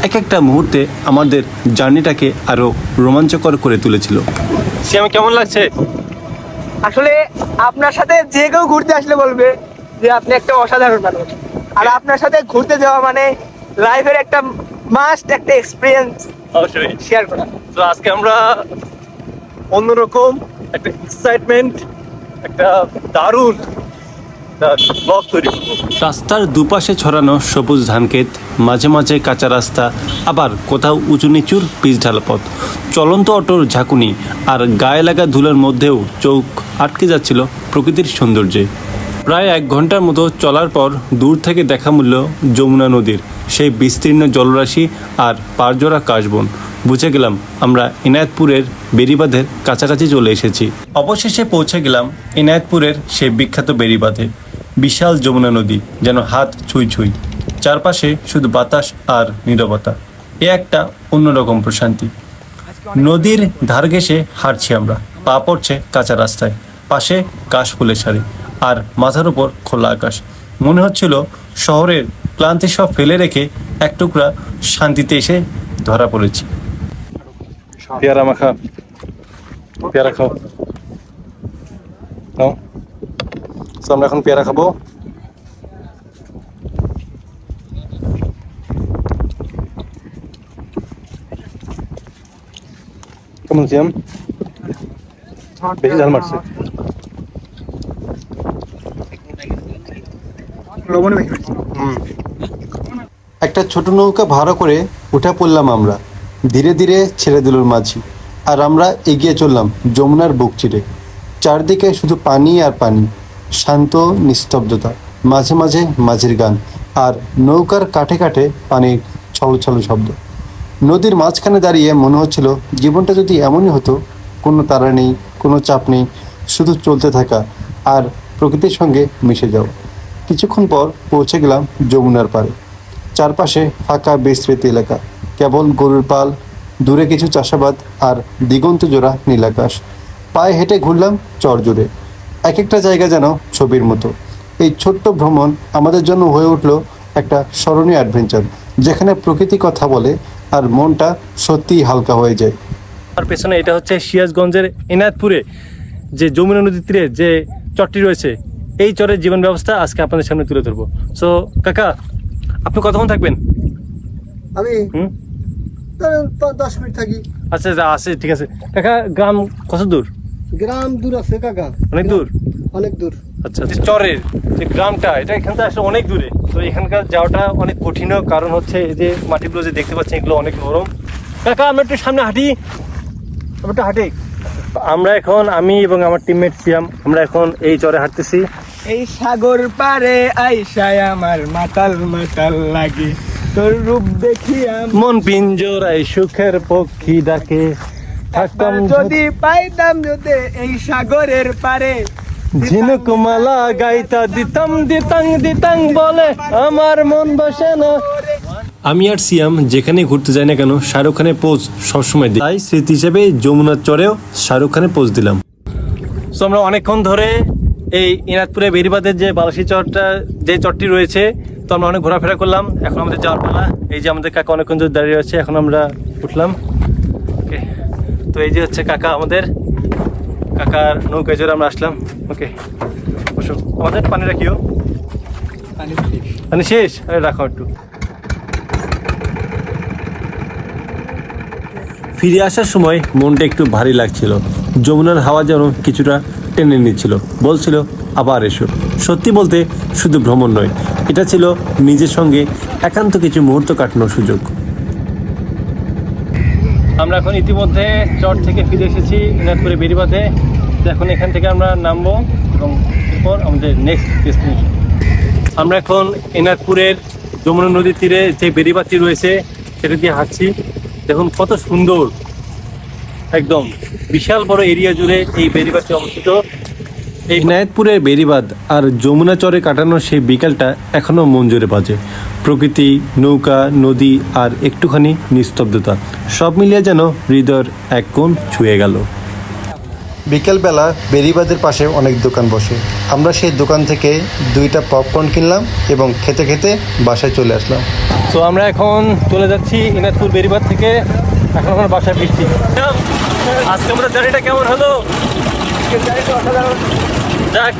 এক একটা মুহূর্তে আমাদের জার্নিটাকে আরও রোমাঞ্চকর করে তুলেছিল। সিয়াম কেমন লাগছে? আসলে আপনার সাথে যে কেউ ঘুরতে আসলে বলবে যে আপনি একটা অসাধারণ মানুষ। আর আপনার সাথে ঘুরতে যাওয়া মানে লাইফের একটা মাস্ট একটা এক্সপিরিয়েন্স অবশ্যই শেয়ার করা। তো আজকে আমরা অন্যরকম একটা এক্সাইটমেন্ট, একটা দারুণ ব্লগ তৈরি করব। রাস্তার দুপাশে ছড়ানো সবুজ ধানক্ষেত, মাঝে মাঝে কাঁচা রাস্তা, আবার কোথাও উঁচু নিচুর পিচ ঢালা পথ, চলন্ত অটোর ঝাঁকুনি আর গায়ে লাগা ধুলার মধ্যেও চোখ আটকে যাচ্ছিল প্রকৃতির সৌন্দর্যে। প্রায় 1 ঘন্টার মতো চলার পর দূর থেকে দেখা মিলল যমুনা নদীর সেই বিস্তীর্ণ জলরাশি আর পারজোড়া কাশবন। বুঝে গেলাম আমরা ইনায়েতপুরের বেড়িবাঁধের কাছাকাছি চলে এসেছি। অবশেষে পৌঁছে গেলাম ইনায়েতপুরের সেই বিখ্যাত বেড়িবাঁধে। বিশাল যমুনা নদী যেন হাত ছুঁই ছুঁই, চারপাশে শুধু বাতাস আর নীরবতা। এ একটা অন্যরকম প্রশান্তি। নদীর ধার ঘেঁষে হাঁটছি আমরা, পা পড়ছে কাঁচা রাস্তায়, পাশে কাশফুলের সারি আর মাথার উপর খোলা আকাশ। মনে হচ্ছিল শহরের ক্লান্তি সব ফেলে রেখে এক টুকরা শান্তিতে এসে ধরা পড়েছি। পেয়ারা মাখা, পেয়ারা খাও। নাও। So, আমরা এখন পেয়ারা খাবো। কেমন সিয়াম? বেশি ঝাল মারছে। লবণে বেশি হয়েছে। একটা ছোট নৌকা ভাড়া করে উঠে পড়লাম আমরা। ধীরে ধীরে ছেড়ে দিল মাঝি, আর আমরা এগিয়ে চললাম যমুনার বুক চিরে। চারদিকে শুধু পানি আর পানি, শান্ত নিস্তব্ধতা, মাঝে মাঝে মাঝির গান, আর নৌকার কাঠে কাঠে পানির ছলছল শব্দ। নদীর মাঝখানে দাঁড়িয়ে মনে হচ্ছিল জীবনটা যদি এমনই হতো, কোনো তাড়া নেই, কোনো চাপ নেই, শুধু চলতে থাকা আর প্রকৃতির সঙ্গে মিশে যাও। কিছুক্ষণ পর পৌঁছে গেলাম যমুনার পাড়ে। চারপাশে ফাঁকা বিস্তৃত এলাকা, কেবল গরুর পাল, দূরে কিছু চাষাবাদ আর দিগন্ত জোড়া নীল আকাশ। পায়ে হেঁটে ঘুরলাম চর জুড়ে, এক একটা জায়গা যেন ছবির মতো। এই ছোট্ট ভ্রমণ আমাদের জন্য হয়ে উঠল একটা স্মরণীয় অ্যাডভেঞ্চার, যেখানে প্রকৃতি কথা বলে আর মনটা সত্যিই হালকা হয়ে যায়। আর পেছনে এটা হচ্ছে সিরাজগঞ্জের এনায়েতপুরে যে যমুনা নদীর তীরে যে চরটি রয়েছে, এই চরের জীবন ব্যবস্থা আজকে আপনাদের সামনে তুলে ধরবো। সো কাকা, আপনি কতক্ষণ থাকবেন? আমি হুম, 10 মিনিট থাকি। আচ্ছা আছে, ঠিক আছে। কাকা, গ্রাম কত দূর? গ্রাম দূর আছে কাকা, অনেক দূর। অনেক দূর। আচ্ছা, যে চরের যে গ্রামটা, এটা এখান থেকে আসলে অনেক দূরে। তো এখানকার যাওয়াটা অনেক কঠিন, কারণ হচ্ছে এই যে মাটিগুলো যে দেখতে পাচ্ছেন এগুলো অনেক নরম। কাকা, আমরা একটু সামনে হাঁটি, আমরা একটু হাঁটি। আমরা এখন, আমি এবং আমার টিমমেট সিয়াম, আমরা এখন এই চরে হাঁটতেছি। এই সাগর পারে আইসায় আমার মাতাল মাতাল লাগে, তোর রূপ দেখিয়া মন পিঞ্জরায় সুখের পক্ষী ডাকে, থাকতাম যদি পাইতাম যদি এই সাগরের পারে, ঝিনুকমালা গাইতা দিতাম দিতাং বলে আমার মন বসে না। আমি আর সিয়াম যেখানে ঘুরতে যাই না কেন শাহরুখ খানের পোজ সবসময় দিই, তাই স্মৃতি হিসেবে যমুনার চরেও শাহরুখ খানের পোজ দিলাম। তো আমরা অনেকক্ষণ ধরে এই এনায়েতপুরে বেরিবাদের যে বালাসী চরটা, যে চরটি রয়েছে, তো আমরা অনেক ঘোরাফেরা করলাম। এখন আমাদের যাওয়ার পালা। এই যে আমাদের কাকা অনেকক্ষণ ধরে দাঁড়িয়ে আছে, এখন আমরা উঠলাম। ওকে, তো এই যে হচ্ছে কাকা, আমাদের কাকার নৌকায় চড়ে আমরা আসলাম। ওকে, বসো। আমাদের পানি রাখিও। পানি শেষ? আরে রাখো একটু। ফিরে আসার সময় মনটা একটু ভারী লাগছিল। যমুনার হাওয়া যেন কিছুটা টেনে নিচ্ছিল, বলছিল আবার এসো। সত্যি বলতে শুধু ভ্রমণ নয়, এটা ছিল নিজের সঙ্গে একান্ত কিছু মুহূর্ত কাটানোর সুযোগ। আমরা এখন ইতিমধ্যে চর থেকে ফিরে এসেছি এনায়েতপুরে বেরিবাঁধে। এখন এখান থেকে আমরা নামবো এবং এরপর আমাদের নেক্সট ডেস্টিনেশন। আমরা এখন এনায়েতপুরের যমুনা নদীর তীরে যে বেরিবাঁধটি রয়েছে সেটা দিয়ে হাঁটছি। দেখুন কত সুন্দর, একদম বিশাল বড় এরিয়া জুড়ে এই বেরিবাঁধটি অবস্থিত। এই এনায়েতপুরের বেরিবাঁধ আর যমুনা চরে কাটানোর সেই বিকালটা এখনও মন জুড়ে বাজে। প্রকৃতি, নৌকা, নদী আর একটুখানি নিস্তব্ধতা, সব মিলিয়ে যেন হৃদয়ের এক কোণ ছুঁয়ে গেল। বিকেলবেলা বেরিবাঁধের পাশে অনেক দোকান বসে। আমরা সেই দোকান থেকে 2টা পপকর্ন কিনলাম এবং খেতে খেতে বাসায় চলে আসলাম। তো আমরা এখন চলে যাচ্ছি এনায়েতপুর বেরিবাঁধ থেকে। এখন আমার বাসায় ফিরছি। আজকে আমরা জার্নিটা কেমন হলো? যাক,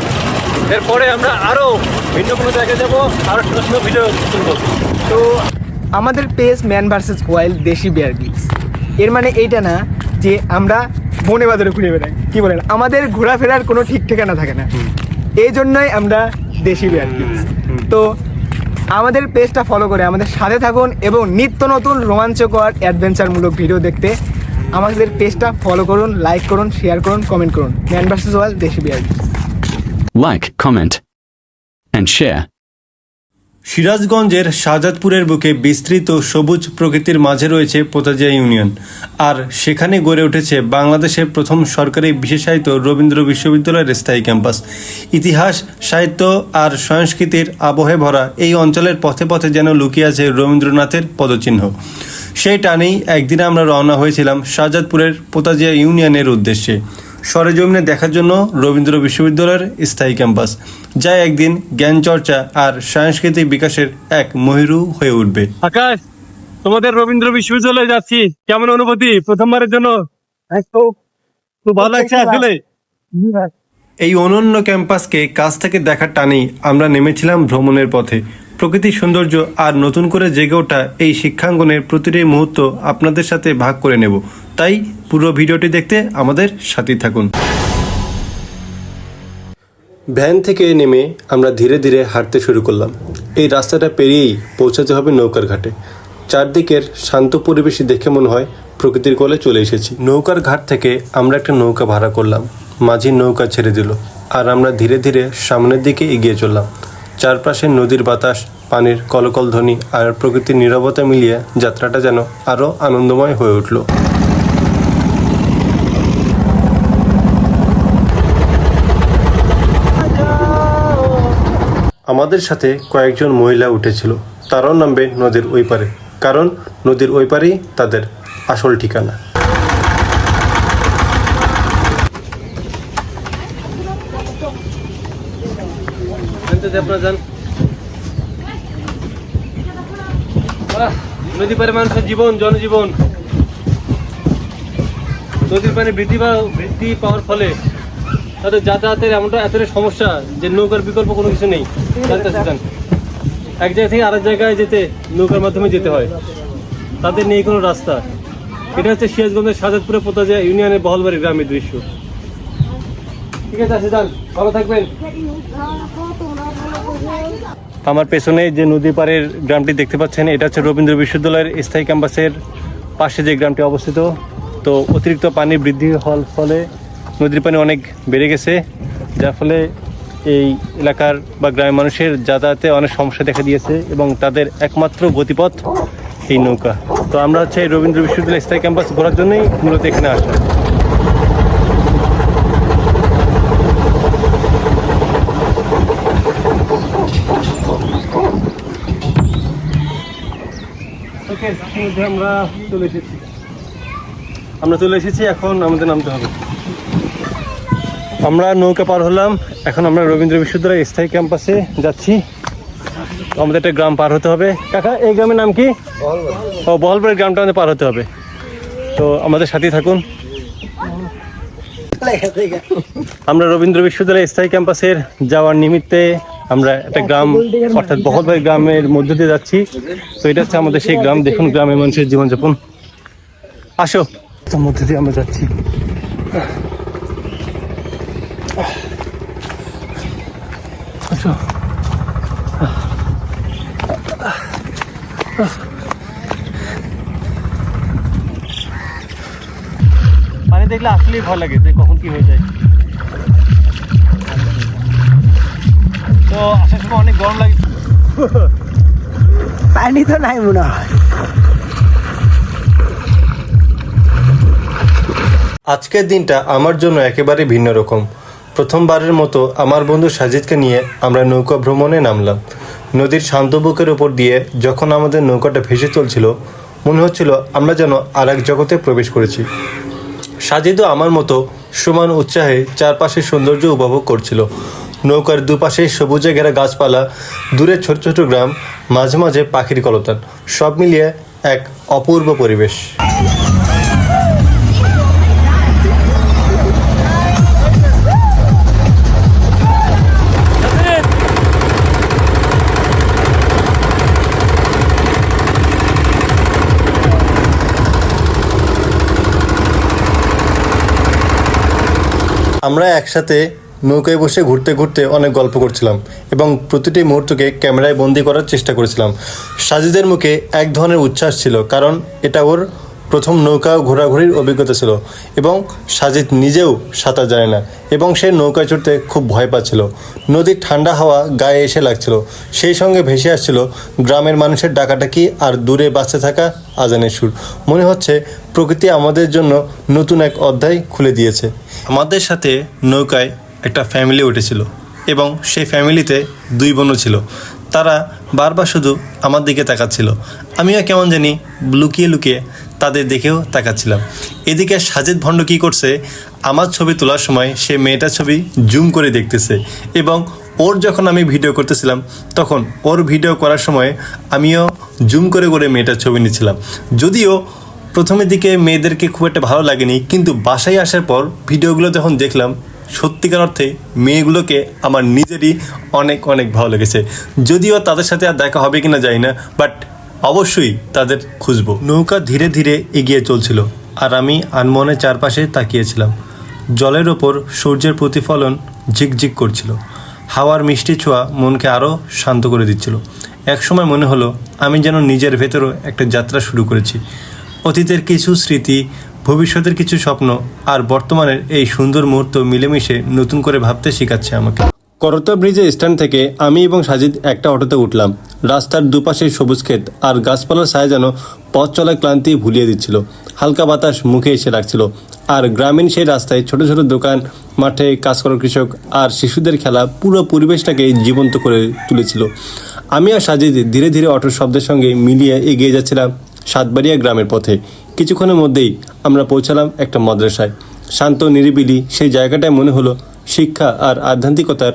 এরপরে আমরা আরও ভিন্ন কোনো জায়গায় যাবো, আরও সুন্দর সুন্দর ভিডিও তুলবো। তো আমাদের পেজ ম্যান ভার্সেস ওয়াইল্ড দেশি বিয়ার গ্রিলস, এর মানে এইটা না যে আমরা বনে বাজারে ঘুরে বেড়াই, কি বলেন, আমাদের ঘোরাফেরার কোনো ঠিক ঠিকানা থাকে না। এই জন্যই আমরা দেশি বিয়ার গ্রিলস। তো আমাদের পেজটা ফলো করে আমাদের সাথে থাকুন এবং নিত্য নতুন রোমাঞ্চকর অ্যাডভেঞ্চারমূলক ভিডিও দেখতে আমাদের পেজটা ফলো করুন, লাইক করুন, শেয়ার করুন, কমেন্ট করুন। ম্যান ভার্সেস ওয়াইল্ড দেশি Bear Grylls. Like, comment, and share. সিরাজগঞ্জের শাহজাদপুরের বুকে বিস্তৃত সবুজ প্রকৃতির মাঝে রয়েছে পোতাজিয়া ইউনিয়ন, আর সেখানে গড়ে উঠেছে বাংলাদেশের প্রথম সরকারি বিশেষায়িত রবীন্দ্র বিশ্ববিদ্যালয়ের স্থায়ী ক্যাম্পাস। ইতিহাস, সাহিত্য আর সংস্কৃতির আবহে ভরা এই অঞ্চলের পথে পথে যেন লুকিয়ে আছে রবীন্দ্রনাথের পদচিহ্ন। সেই টানেই একদিন আমরা রওনা হয়েছিলাম শাহজাদপুরের পোতাজিয়া ইউনিয়নের উদ্দেশ্যে, সরেজমিনে দেখার জন্য রবীন্দ্র বিশ্ববিদ্যালয়ের স্থায়ী ক্যাম্পাস, যা একদিন জ্ঞান চর্চা আর সাংস্কৃতিক বিকাশের এক মহিরু হয়ে উঠবে। আকাশ, তোমাদের রবীন্দ্র বিশ্ববিদ্যালয়ে যাচ্ছি, কেমন অনুভূতি প্রথমবারের জন্য? খুব ভালো লাগছে আসলে। এই অনন্য ক্যাম্পাসকে কাছ থেকে দেখার টানেই আমরা নেমেছিলাম ভ্রমণের পথে। প্রকৃতির সৌন্দর্য আর নতুন করে জেগে ওঠা এই শিক্ষাঙ্গনের প্রতিটি মুহূর্ত আপনাদের সাথে ভাগ করে নেব, তাই পুরো ভিডিওটি দেখতে আমাদের সাথেই থাকুন। ভ্যান থেকে নেমে আমরা ধীরে ধীরে হাঁটতে শুরু করলাম। এই রাস্তাটা পেরিয়েই পৌঁছাতে হবে নৌকার ঘাটে। চারদিকের শান্ত পরিবেশ দেখে মনে হয় প্রকৃতির কোলে চলে এসেছি। নৌকার ঘাট থেকে আমরা একটা নৌকা ভাড়া করলাম। মাঝি নৌকা ছেড়ে দিল আর আমরা ধীরে ধীরে সামনের দিকে এগিয়ে চললাম। চারপাশে নদীর বাতাস, পানির কলকল ধ্বনি আর প্রকৃতির নীরবতা মিলিয়ে যাত্রাটা যেন আরও আনন্দময় হয়ে উঠল। আমাদের সাথে কয়েকজন মহিলা উঠেছিল। তারাও নামবে নদীর ওই পারে, কারণ নদীর ওই পারেই তাদের আসল ঠিকানা। নদী পারে মানুষের জীবন, জনজীবন। নদীর পানি বৃদ্ধি পাওয়ার ফলে তাদের যাতায়াতের এতটাই সমস্যা যে নৌকার বিকল্প কোনো কিছু নেই। এক জায়গা থেকে আরেক জায়গায় যেতে নৌকার মাধ্যমে যেতে হয়, তাদের নেই কোনো রাস্তা। এটা হচ্ছে সিরাজগঞ্জের সাজাদপুরে পোতাজা ইউনিয়নের বহলবাড়ি গ্রামের দৃশ্য। ঠিক আছে, আসি যান, ভালো থাকবেন। আমার পেছনে যে নদী পাড়ের গ্রামটি দেখতে পাচ্ছেন, এটা হচ্ছে রবীন্দ্র বিশ্ববিদ্যালয়ের স্থায়ী ক্যাম্পাসের পাশে যে গ্রামটি অবস্থিত। তো অতিরিক্ত পানি বৃদ্ধি হওয়ার ফলে নদীর পানি অনেক বেড়ে গেছে, যার ফলে এই এলাকার বা গ্রামের মানুষের যাতায়াতে অনেক সমস্যা দেখা দিয়েছে এবং তাদের একমাত্র গতিপথ এই নৌকা। তো আমরা হচ্ছে রবীন্দ্র বিশ্ববিদ্যালয় স্থায়ী ক্যাম্পাস ঘোরার জন্যই মূলত এখানে আসা। আমরা চলে এসেছি, এখন আমাদের নামতে হবে। আমরা নৌকা পার হলাম, এখন আমরা রবীন্দ্র বিশ্ববিদ্যালয় স্থায়ী ক্যাম্পাসে যাচ্ছি। আমাদের একটা গ্রাম পার হতে হবে। কাকা, এই গ্রামের নাম কি? বহলবাড়ির গ্রামটা আমাদের পার হতে হবে। তো আমাদের সাথেই থাকুন। আমরা রবীন্দ্র বিশ্ববিদ্যালয় স্থায়ী ক্যাম্পাসের যাওয়ার নিমিত্তে আমরা একটা গ্রাম, অর্থাৎ বহলবাড়ি গ্রামের মধ্য দিয়ে যাচ্ছি। তো এটা হচ্ছে আমাদের সেই গ্রাম। দেখুন গ্রামের মানুষের জীবনযাপন। আসো, তার মধ্যে দিয়ে আমরা যাচ্ছি। আসো। পানি দেখলে আসলেই ভয় লাগে যে কখন কি হয়ে যায়। তো আসার সময় অনেক গরম লাগে। পানি তো নাই মনে হয়। আজকের দিনটা আমার জন্য একেবারে ভিন্ন রকম। প্রথমবারের মতো আমার বন্ধু সাজিদকে নিয়ে আমরা নৌকা ভ্রমণে নামলাম। নদীর শান্ত বুকের ওপর দিয়ে যখন আমাদের নৌকাটা ভেসে চলছিল, মনে হচ্ছিল আমরা যেন আর এক জগতে প্রবেশ করেছি। সাজিদও আমার মতো সমান উৎসাহে চারপাশের সৌন্দর্য উপভোগ করছিল। নৌকার দুপাশে সবুজে ঘেরা গাছপালা, দূরে ছোট ছোট গ্রাম, মাঝে মাঝে পাখির কলতান, সব মিলিয়ে এক অপূর্ব পরিবেশ। আমরা একসাথে নৌকায় বসে ঘুরতে ঘুরতে অনেক গল্প করছিলাম এবং প্রতিটি মুহূর্তকে ক্যামেরায় বন্দি করার চেষ্টা করেছিলাম। সাজিদের মুখে এক ধরনের উচ্ছ্বাস ছিল, কারণ এটা ওর প্রথম নৌকা ঘোরাঘুরির অভিজ্ঞতা ছিল এবং সাজিদ নিজেও সাঁতার জানে না এবং সে নৌকায় চড়তে খুব ভয় পাচ্ছিল। নদীর ঠান্ডা হাওয়া গায়ে এসে লাগছিল, সেই সঙ্গে ভেসে আসছিল গ্রামের মানুষের ডাকাডাকি আর দূরে বাঁচতে থাকা আজানের সুর। মনে হচ্ছে প্রকৃতি আমাদের জন্য নতুন এক অধ্যায় খুলে দিয়েছে। আমাদের সাথে নৌকায় একটা ফ্যামিলি উঠেছিল এবং সেই ফ্যামিলিতে 2 বোনও ছিল। তারা বারবার শুধু আমার দিকে তাকাচ্ছিল। আমিও কেমন জানি লুকিয়ে লুকিয়ে তাদের দেখেও তাকাচ্ছিলাম। এদিকে সাজিদ ভণ্ড কী করছে, আমার ছবি তোলার সময় সে মেয়েটার ছবি জুম করে দেখতেছে এবং ওর যখন আমি ভিডিও করতেছিলাম তখন ওর ভিডিও করার সময় আমিও জুম করে করে মেয়েটার ছবি নিচ্ছিলাম। যদিও প্রথমের দিকে মেয়েদেরকে খুব একটা ভালো লাগেনি, কিন্তু বাসায় আসার পর ভিডিওগুলো যখন দেখলাম সত্যিকার অর্থে মেয়েগুলোকে আমার নিজেরই অনেক অনেক ভালো লেগেছে। যদিও তাদের সাথে আর দেখা হবে কিনা জানি না, বাট অবশ্যই তাদের খুঁজবো। নৌকা ধীরে ধীরে এগিয়ে চলছিল আর আমি আনমনে চারপাশে তাকিয়েছিলাম। জলের ওপর সূর্যের প্রতিফলন ঝিকঝিক করছিল, হাওয়ার মিষ্টি ছোঁয়া মনকে আরও শান্ত করে দিচ্ছিল। একসময় মনে হলো আমি যেন নিজের ভেতরও একটা যাত্রা শুরু করেছি। অতীতের কিছু স্মৃতি, ভবিষ্যতের কিছু স্বপ্ন আর বর্তমানের এই সুন্দর মুহূর্ত মিলেমিশে নতুন করে ভাবতে শেখাচ্ছে আমাকে। করতা ব্রিজের স্ট্যান্ড থেকে আমি এবং সাজিদ একটা অটোতে উঠলাম। রাস্তার দুপাশে সবুজ ক্ষেত আর গাছপালার ছায়া যেন পথ চলার ক্লান্তি ভুলিয়ে দিচ্ছিল। হালকা বাতাস মুখে এসে লাগছিল আর গ্রামীণ সেই রাস্তায় ছোট ছোট দোকান, মাঠে কাজ করা কৃষক আর শিশুদের খেলা পুরো পরিবেশটাকে জীবন্ত করে তুলেছিল। আমি আর সাজিদ ধীরে ধীরে অটোর শব্দের সঙ্গে মিলিয়ে এগিয়ে যাচ্ছিলাম সাতবাড়িয়া গ্রামের পথে। কিছুক্ষণের মধ্যেই আমরা পৌঁছালাম একটা মাদ্রাসায়। শান্ত নিরিবিলি সেই জায়গাটায় মনে হলো শিক্ষা আর আধ্যাত্মিকতার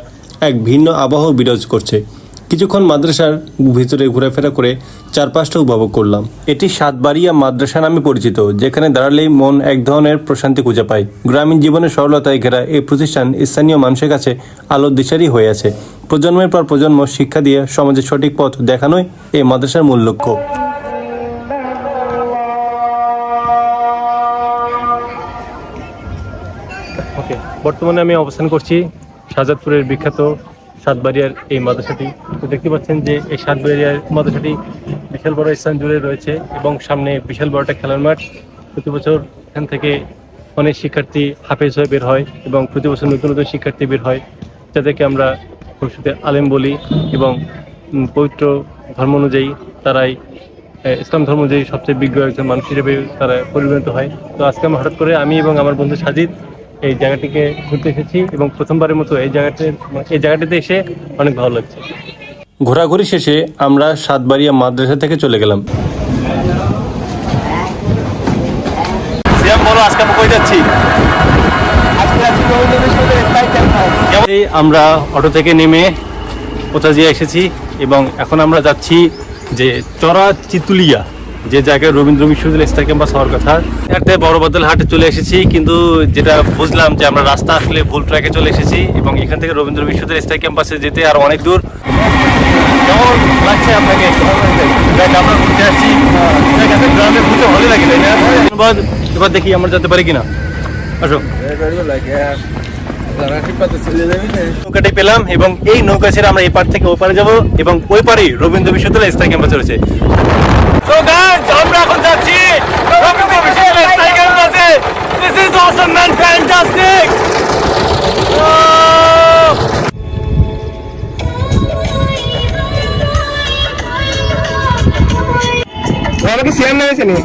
এক ভিন্ন আবহ বিরাজ করছে। কিছুক্ষণ মাদ্রাসার ভিতরে ঘোরাফেরা করে চারপাশটা উপভোগ করলাম। এটি সাতবাড়িয়া মাদ্রাসা নামে পরিচিত, যেখানে দাঁড়ালেই মন এক ধরনের প্রশান্তি খুঁজে পায়। গ্রামীণ জীবনের সরলতায় ঘেরা এই প্রতিষ্ঠান স্থানীয় মানুষের কাছে আলোর দিশারি হয়ে আছে। প্রজন্মের পর প্রজন্ম শিক্ষা দিয়ে সমাজের সঠিক পথ দেখানোই এই মাদ্রাসার মূল লক্ষ্য। ওকে, বর্তমানে আমি অবস্থান করছি শাহজাদপুরের বিখ্যাত সাতবাড়িয়ার এই মাদ্রাসাটি। তো দেখতে পাচ্ছেন যে এই সাতবাড়িয়ার মাদ্রাসাটি বিশাল বড় স্থান জুড়ে রয়েছে এবং সামনে বিশাল বড় একটা খেলার মাঠ। প্রতি বছর এখান থেকে অনেক শিক্ষার্থী হাফেজ হয়ে বের হয় এবং প্রতি বছর নতুন নতুন শিক্ষার্থী বের হয়, যাদেরকে আমরা ভবিষ্যতে আলেম বলি এবং পবিত্র ধর্ম অনুযায়ী তারাই ইসলাম ধর্ম অনুযায়ী সবচেয়ে বিজ্ঞ একজন মানুষ হিসেবে তারা পরিণত হয়। তো আজকে আমরা হঠাৎ করে আমি এবং আমার বন্ধু সাজিদ এই জায়গাটিকে ঘুরতে এসেছি এবং প্রথমবারের মতো এই জায়গাটিতে এসে অনেক ভালো লাগছে। ঘোরাঘুরি শেষে আমরা সাতবাড়িয়া মাদ্রাসা থেকে চলে গেলাম। বলো আজকে আমরা কই যাচ্ছি? আমরা অটো থেকে নেমে পোতাজিয়া এসেছি এবং এখন আমরা যাচ্ছি যে চড়া চিতুলিয়া, যে জায়গায় রবীন্দ্র বিশ্ববিদ্যালয় স্থায়ী ক্যাম্পাস হওয়ার কথা। একটা বড় বদল হাটে চলে এসেছি, কিন্তু যেটা বুঝলাম যে আমরা রাস্তা আসলে ভুল ট্র্যাকে চলে এসেছি এবং এখান থেকে রবীন্দ্র বিশ্ববিদ্যালয় স্থায়ী ক্যাম্পাসে যেতে আর অনেক দূর। কেমন লাগছে আপনাকে? আমরা ঘুরতে আসছি, গ্রামে ঘুরতে ভালো লাগে, তাই না? ধন্যবাদ। এবার দেখি আমরা যেতে পারি কিনা। আসো, নৌকাটি পেলাম এবং এই নৌকা ছেড়ে আমরা এই পার থেকে ওই পারে যাবো এবং ওই পারেই রবীন্দ্র বিশ্ববিদ্যালয় স্থায়ী ক্যাম্পাস রয়েছে। So guys, আমরা এখন যাচ্ছি রবীন্দ্র বিশ্ববিদ্যালয় স্থায়ী ক্যাম্পাসে। This is awesome man, fantastic! আমাকে সিয়াম নামেছে নি?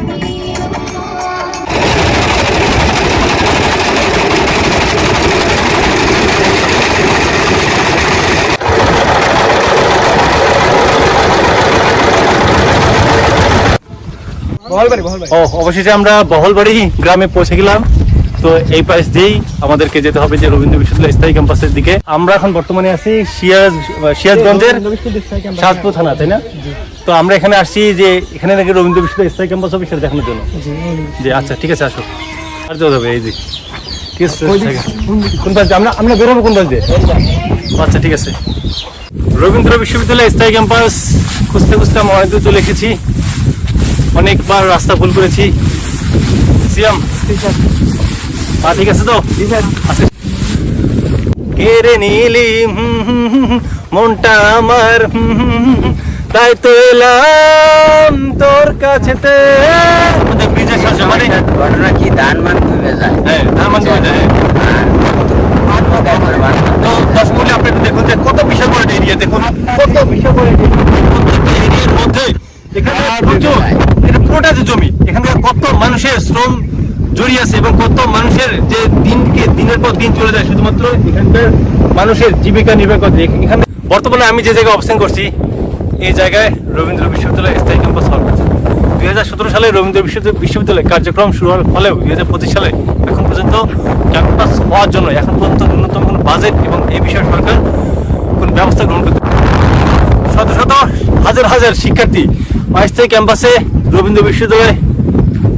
অবশেষে আমরা বহলবাড়ি গ্রামে পৌঁছে গেলাম। তো এই পাশ দিয়েই আমাদেরকে যেতে হবে যে রবীন্দ্র বিশ্ববিদ্যালয় স্থায়ী ক্যাম্পাসের দিকে। আমরা এখন বর্তমানে আছি সিরাজগঞ্জের সাতপুর থানা, তাই না? তো আমরা এখানে আসছি যে এখানে নাকি রবীন্দ্র বিশ্ববিদ্যালয় স্থায়ী ক্যাম্পাস হবে সেটা দেখানোর জন্য। যে আচ্ছা ঠিক আছে, আসো। আর যেতে হবে এই যে কোন পাশ দিয়ে আমরা বেরোবো, কোন পাশ দিয়ে? আচ্ছা ঠিক আছে। রবীন্দ্র বিশ্ববিদ্যালয় স্থায়ী ক্যাম্পাস খুঁজতে খুঁজতে আমরা অনেক দূর চলে এসেছি। অনেকবার রাস্তা ভুল করেছি। সিয়াম ঠিক আছে তো? কেড়ে নিলি মনটা আমার, তাই তো এলাম তোর কাছেতে। ব্রিজের সাথে মানে ঘটনা কি ধান মান ডুবে যায়? হ্যাঁ, ধান মান ডুবে যায়। তো দর্শক মূল্যে আপনি দেখুন যে কত বিশাল বড় এরিয়া, দেখুন কত বিশাল বড় এরিয়ার মধ্যে এখানে এটা পুরোটা যে জমি, এখানকার কত মানুষের শ্রম জড়িয়ে আছে এবং কত মানুষের যে দিনের পর দিন চলে যায় শুধুমাত্র এখানকার মানুষের জীবিকা নির্বাহ করতে। এখানে বর্তমানে আমি যে জায়গায় অবস্থান করছি এই জায়গায় রবীন্দ্র বিশ্ববিদ্যালয় স্থায়ী ক্যাম্পাস হওয়ার কথা। 2017 সালে রবীন্দ্র বিশ্ববিদ্যালয় কার্যক্রম শুরু হওয়ার ফলেও 2025 সালে এখন পর্যন্ত ক্যাম্পাস হওয়ার জন্য এখন পর্যন্ত ন্যূনতম কোনো বাজেট এবং এই বিষয়ে সরকার কোন ব্যবস্থা গ্রহণ করতে পারে। শত শত হাজার হাজার শিক্ষার্থী অস্থায়ী ক্যাম্পাসে রবীন্দ্র বিশ্ববিদ্যালয়ে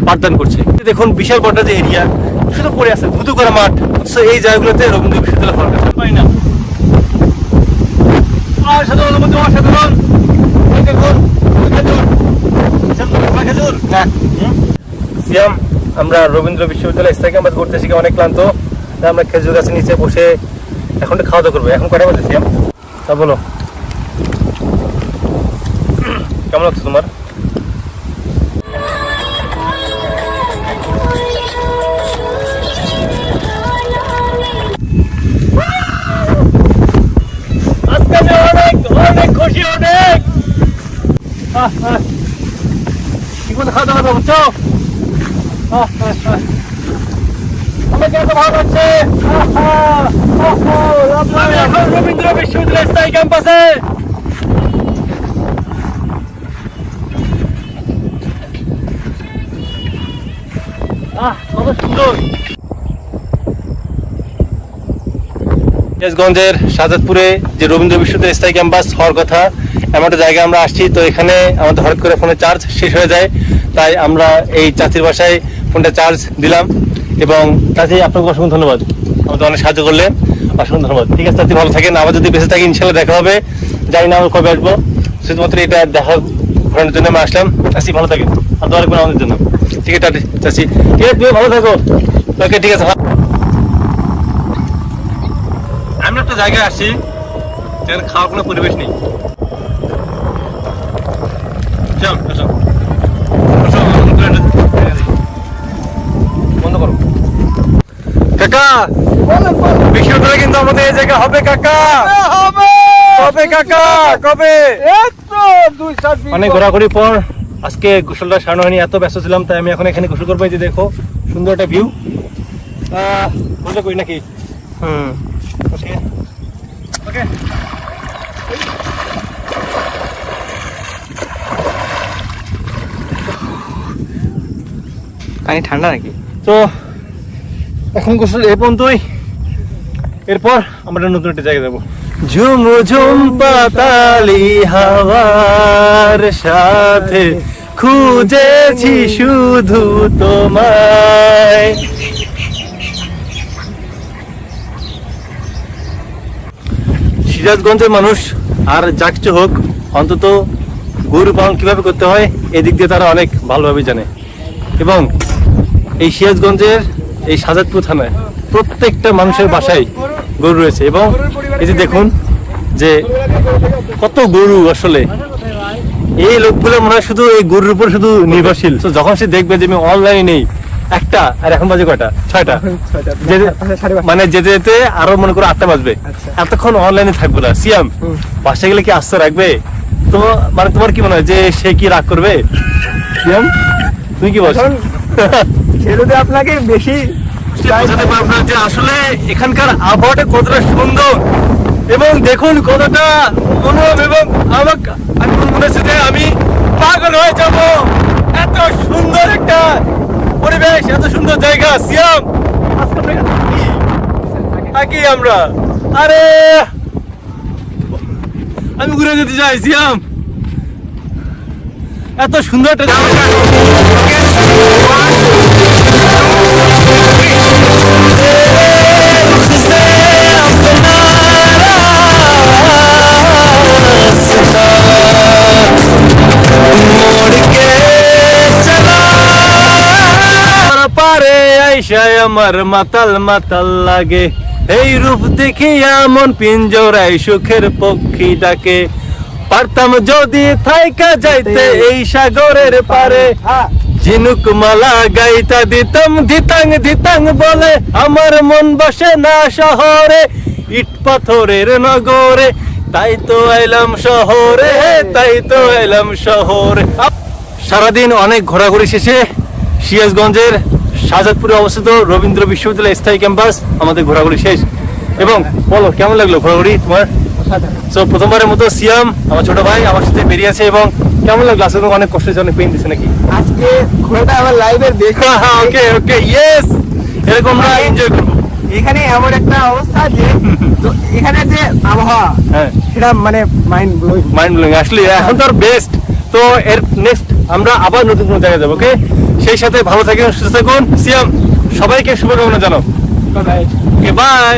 পাঠদান করছে। দেখুন বিশাল বড় যে এরিয়া শুধু পড়ে আছে ধুতু করা মাঠ, তো এই জায়গাগুলোতে রবীন্দ্র বিশ্ববিদ্যালয় হওয়ার কথা পাই না। অসাধারণ বন্ধু, অসাধারণ। ওই দেখুন, ওই খেজুর। ওই খেজুর। সিয়াম, আমরা রবীন্দ্র বিশ্ববিদ্যালয় স্থায়ী ক্যাম্পাস করতে শিখে অনেক ক্লান্ত, তাই আমরা খেজুর গাছের নিচে বসে এখন একটু খাওয়া দাওয়া করবো। এখন কটা বাজে সিয়াম? তা বলো, কেমন লাগছে তোমার? আজকে আমি অনেক অনেক খুশি, অনেক ঠিক মতো খাওয়া দাওয়া বুঝছো? আমাকে এত ভালো লাগছে। আমি এখন রবীন্দ্র বিশ্ববিদ্যালয় স্থায়ী ক্যাম্পাসে। কত সুন্দর। সিরাজগঞ্জের শাহজাদপুরে যে রবীন্দ্র বিশ্ববিদ্যালয় স্থায়ী ক্যাম্পাস হওয়ার কথা, এমন একটা জায়গায় আমরা আসছি। তো এখানে আমাদের হঠাৎ করে ফোনের চার্জ শেষ হয়ে যায়, তাই আমরা এই চাচির বাসায় ফোনটা চার্জ দিলাম। এবং চাচি, আপনাকে অসংখ্য ধন্যবাদ, আমাদের অনেক সাহায্য করলেন, অসংখ্য ধন্যবাদ। ঠিক আছে চাচি, ভালো থাকেন। আবার যদি বেঁচে থাকি ইনশাল্লাহ দেখা হবে, জানি না আমরা কবে আসবো, শুধুমাত্র এটা দেখা ঘোরানোর জন্য আমরা আসলাম। চাচি ভালো থাকেন, আর দোয়া রাখবেন আমাদের জন্য। ঠিক আছে চাচি, ঠিক আছে, তুমি ভালো থাকো। ওকে, ঠিক আছে। আমি একটা জায়গায় আসছি যেখানে খাওয়ার কোনো পরিবেশ নেই। বন্ধ করো কাকা, বিশ্ববিদ্যালয় কিন্তু আমাদের এই জায়গা হবে কাকা, কবে কাকা, কবে? অনেক ঘোরাঘুরি পর আজকে গোসলটা সারানো হয়নি, এত ব্যস্ত ছিলাম, তাই আমি এখন এখানে গোসল করবো। এই যে দেখো সুন্দর একটা ভিউ, বুঝলে করি নাকি? ওকে ওকে। পানি ঠান্ডা নাকি? তো এখন গোসল এই পর্যন্তই, এরপর আমরা নতুন একটা জায়গায় যাবো। ঝুম ঝুম পাতালি হাওয়ার সাথে খুঁজেছি শুধু তোমায়। সিরাজগঞ্জের মানুষ আর যা কিছু হোক, অন্তত গরু পালন কিভাবে করতে হয় এদিক দিয়ে তারা অনেক ভালোভাবে জানে। এবং এই সিরাজগঞ্জের এই শাহজাদপুর থানায় প্রত্যেকটা মানুষের বাসায় গরু রয়েছে। এবং এই যে দেখুন যে কত গরু, আসলে এই লোকগুলো মনে হয় শুধু এই গরুর উপর শুধু নির্ভরশীল। তো যখন সে দেখবে যে আমি অনলাইনে নেই একটা, আর এখন বাজে কয়টা? 6টা, মানে যেতে যেতে আরো মনে করো 8টা বাজবে, এতক্ষণ অনলাইনে থাকবো না। সিয়াম, বাসায় গেলে কি আস্তে রাখবে? তো মানে তোমার কি মনে হয় যে সে কি রাগ করবে? সিয়াম, তুমি কি বলছো? সে যদি আপনাকে বেশি বোঝাতে পারবো না যে আসলে এখানকার আবহাওয়াটা কতটা সুন্দর, এবং দেখুন কতটা মনোরম, এবং আমাকে আমি মনে হচ্ছে যে আমি পাগল হয়ে যাব। এত সুন্দর একটা পরিবেশ, এত সুন্দর জায়গা। সিয়াম, আজকে আমরা থাকি আমরা, আরে আমি ঘুরে যেতে চাই। সিয়াম, এত সুন্দর একটা জায়গা। আমার মাতাল মাতাল লাগে, এই রূপ দেখিয়া মন পিঞ্জরায় সুখের পক্ষী ডাকে। পারতাম যদি থাইকা যাইতে এই সাগরের পারে, ঝিনুক মালা গাইতা দিতাম ধিতাং ধিতাং বলে। আমার মন বসে না শহরে, ইট পাথরের নগরে, তাই তো এলাম শহরে, তাই তো এলাম শহরে। সারাদিন অনেক ঘোরাঘুরি শেষে সিরাজগঞ্জের শাহজাদপুরে অবস্থিত রবীন্দ্র বিশ্ববিদ্যালয় স্থায়ী ক্যাম্পাস আমাদের ঘোরাঘুরি শেষ। এবং বলো কেমন লাগলো ঘোরাঘুরি তোমার? তো প্রথমবারের মতো সিয়াম আমার ছোট ভাই আমার সাথে বেরিয়েছে, এবং কেমন লাগলো? আসলে অনেক কষ্ট হয়েছে, অনেক পেইন দিচ্ছে নাকি? আজকে ঘোড়াটা আমার লাইভের দেখে ওকে ওকে, ইয়েস, এরকম আমরা এনজয় করবো। এখানে এমন একটা অবস্থা যে তো এখানে যে আবহাওয়া হ্যাঁ সেটা মানে মাইন্ড ব্লোয়িং। মাইন্ড ব্লোয়িং আসলে এখন তো আর বেস্ট। তো এর নেক্সট আমরা আবার নতুন কোনো জায়গায় যাবো। ওকে, সেই সাথে ভালো থাকুন, সুস্থ থাকুন। সিয়াম, সবাইকে শুভকামনা জানাও। ওকে, বাই।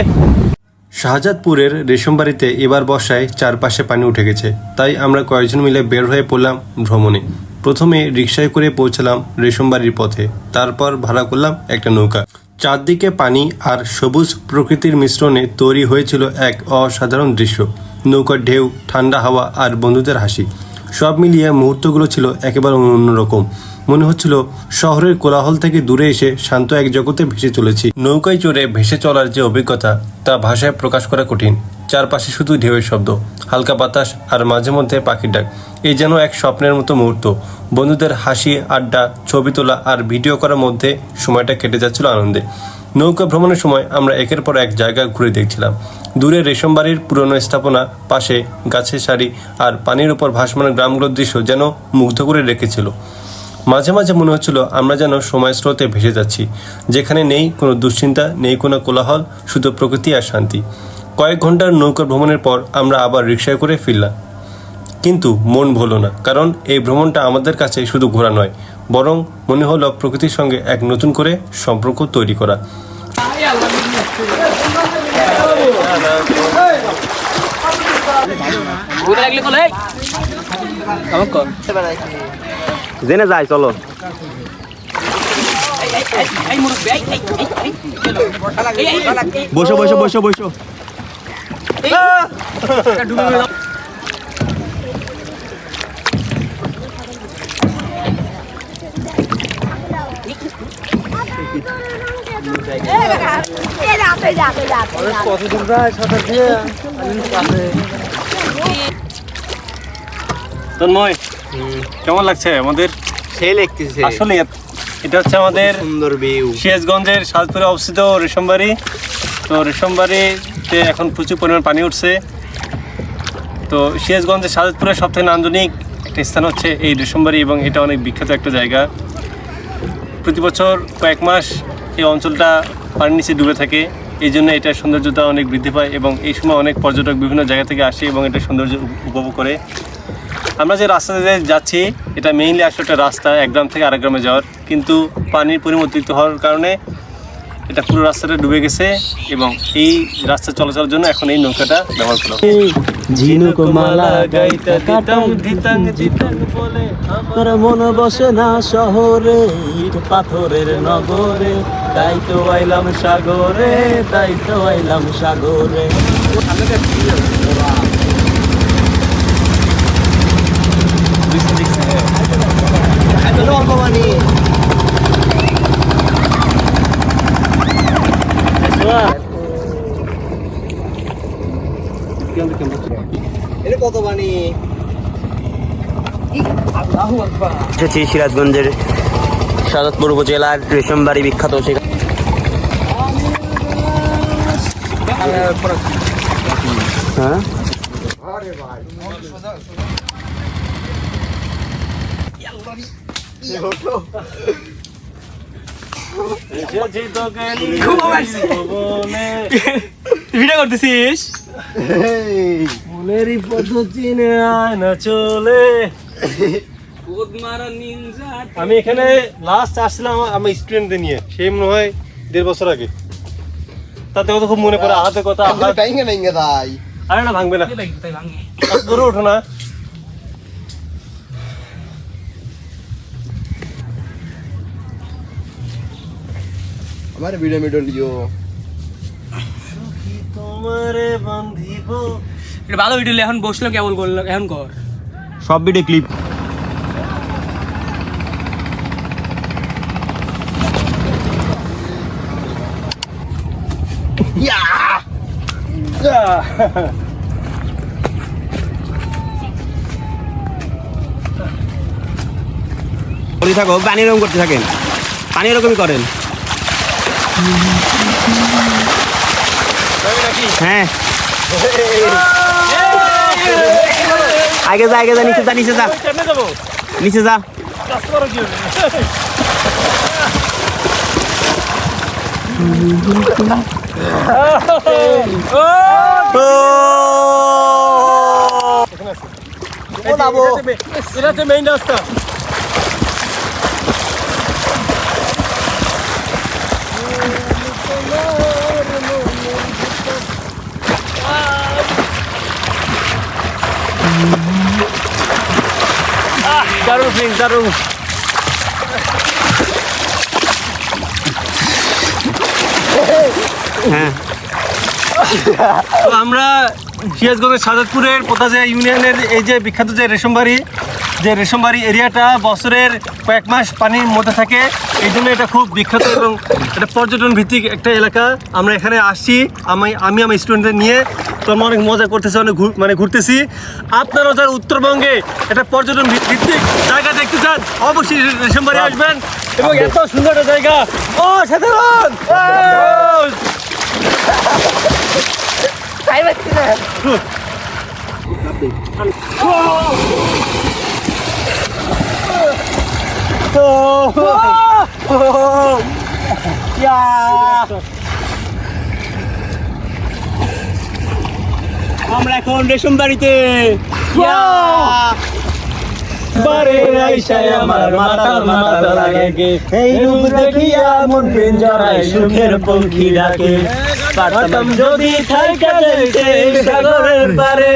শাহজাদপুরের রেশমবাড়িতে এবার বর্ষায় চারপাশে পানি উঠে গেছে, তাই আমরা কয়েকজন মিলে বের হয়ে পড়লাম ভ্রমণে। প্রথমে রিকশায় করে পৌঁছালাম রেশমবাড়ির পথে, তারপর ভাড়া করলাম একটা নৌকা। চারদিকে পানি আর সবুজ প্রকৃতির মিশ্রণে তৈরি হয়েছিল এক অসাধারণ দৃশ্য। নৌকার ঢেউ, ঠান্ডা হাওয়া আর বন্ধুদের হাসি, সব মিলিয়ে মুহূর্তগুলো ছিল একেবারে অন্যরকম। মনে হচ্ছিল শহরের কোলাহল থেকে দূরে এসে শান্ত এক জগতে ভেসে চলেছি। নৌকায় চড়ে ভেসে চলার যে অভিজ্ঞতা তা ভাষায় প্রকাশ করা কঠিন। চারপাশে শুধু ঢেউয়ের শব্দ, হালকা বাতাস আর মাঝে মধ্যে পাখির ডাক। এই যেন এক স্বপ্নের মতো মুহূর্ত। বন্ধুদের হাসি, আড্ডা, ছবি তোলা আর ভিডিও করার মধ্যে সময়টা কেটে যাচ্ছিল আনন্দে। নৌকা ভ্রমণের সময় আমরা একের পর এক জায়গা ঘুরে দেখছিলাম। দূরে রেশমবাড়ির পুরনো স্থাপনা, পাশে গাছের সারি আর পানির ওপর ভাসমান গ্রামগুলোর দৃশ্য যেন মুগ্ধ করে রেখেছিল। মাঝে মাঝে মনে হচ্ছিল আমরা যেন সময় স্রোতে ভেসে যাচ্ছি, যেখানে নেই কোনো দুশ্চিন্তা, নেই কোনো কোলাহল, শুধু প্রকৃতি আর শান্তি। কয়েক ঘন্টার নৌকা ভ্রমণের পর আমরা আবার রিকশায় করে ফিরলাম, কিন্তু মন ভুলো না, কারণ এই ভ্রমণটা আমাদের কাছে শুধু ঘোরা নয়, বরং মনে হলো প্রকৃতির সঙ্গে এক নতুন করে সম্পর্ক তৈরি করা। জেনে যাই, চলো। বসো বসো বসো বসো। তন্ময়, কেমন লাগছে আমাদের? সেই লিখতেছে আসলে এটা হচ্ছে আমাদের সুন্দর ভিউ। সিরাজগঞ্জের শাহজাদপুরে অবস্থিত রেশমবাড়ি। তো রেশমবাড়িতে এখন প্রচুর পরিমাণ পানি উঠছে। তো সিরাজগঞ্জের শাহজাদপুরের সবথেকে নান্দনিক একটা স্থান হচ্ছে এই রেশমবাড়ি, এবং এটা অনেক বিখ্যাত একটা জায়গা। প্রতি বছর কয়েক মাস এই অঞ্চলটা পানির নিচে ডুবে থাকে, এই জন্য এটার সৌন্দর্যতা অনেক বৃদ্ধি পায় এবং এই সময় অনেক পর্যটক বিভিন্ন জায়গা থেকে আসে এবং এটা সৌন্দর্য উপভোগ করে। আমরা যে রাস্তাতে যাচ্ছি এটা মেইনলি আসলে একটা রাস্তা, এক গ্রাম থেকে আরেক গ্রামে যাওয়ার, কিন্তু পানির পরিমাণ অতিরিক্ত হওয়ার কারণে এটা পুরো রাস্তাটা ডুবে গেছে এবং এই রাস্তা চলাচলের জন্য এখন এই নৌকাটা ব্যবহার করা হয়। তোর মন বসে না শহরে, ইট পাথরের নগরে, তাই তো আইলাম সাগরে, তাই তো আইলাম সাগরে। এসেছি সিরাজগঞ্জের শাহজাদপুর উপজেলার রেশমবাড়ি বিখ্যাত, সেখানে হ্যাঁ ভিডিও করতেছিস? মনেরই পদ্ধতি আয় না চলে। আমি এখানে লাস্ট আসছিলাম আমার স্টুডেন্টদের নিয়ে, সেই মনে হয় 1.5 বছর আগে। তাতে কথা খুব মনে পড়ে, আহাতে কথা আরে না ভাঙবে না, ধরে ওঠো না। আমার ভিডিও লিও তোমারে বান্ধিব। এটা ভালো ভিডিও, এখন বসলো কেবল করলো, এখন কর সব ভিডিও ক্লিপ। থাকো, পানি এরকম করতে থাকেন, পানি এরকমই করেন। হ্যাঁ আগে যা, আগে যা, নিচে যা, নিচে যা, নিচে যা। এটা হচ্ছে মেইন রাস্তা। দারুণ ফিলিং, দারুণ। তো আমরা সিরাজগঞ্জের সাজাদপুরের পোতাজা ইউনিয়নের এই যে বিখ্যাত যে রেশমবাড়ি এরিয়াটা বছরের কয়েক মাস পানির মধ্যে থাকে, এই জন্য এটা খুব বিখ্যাত এবং এটা পর্যটন ভিত্তিক একটা এলাকা। আমরা এখানে আসছি, আমি আমার স্টুডেন্টদের নিয়ে, তো আমরা অনেক মজা করতেছি, অনেক ঘুরতেছি। আপনারাও যারা উত্তরবঙ্গে একটা পর্যটন ভিত্তিক জায়গা দেখতে চান, অবশ্যই রেশমবাড়ি আসবেন। এবং এত সুন্দর একটা জায়গা, সাধারণ আমরা এখন রেশম বাড়িতে আমার মাথা লাগে এই রূপ দেখিয়া মন প্রেম জড়ায় সুখের পঙ্খী ডাকে পারতাম যদি থাইকা যাইতে সাগরের পারে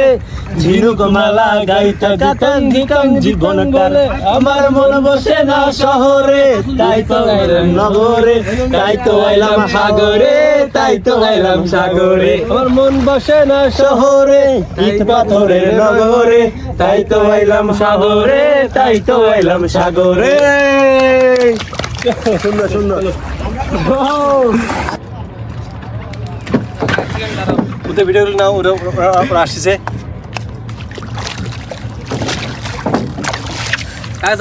ঝিনুক মালা গাইতা গাতাম দিতাম জীবন কালে আমার মন বসে না শহরে তাই তো আইলাম নগরে তাই তো আইলাম সাগরে তাই তো আইলাম সাগরে আমার মন বসে না শহরে ইট পাথরের নগরে তাই তো আইলাম সাগরে তাই তো আইলাম সাগরে। সুন্দর সুন্দর ওদের ভিডিওগুলো নাও, ওরা আসছে।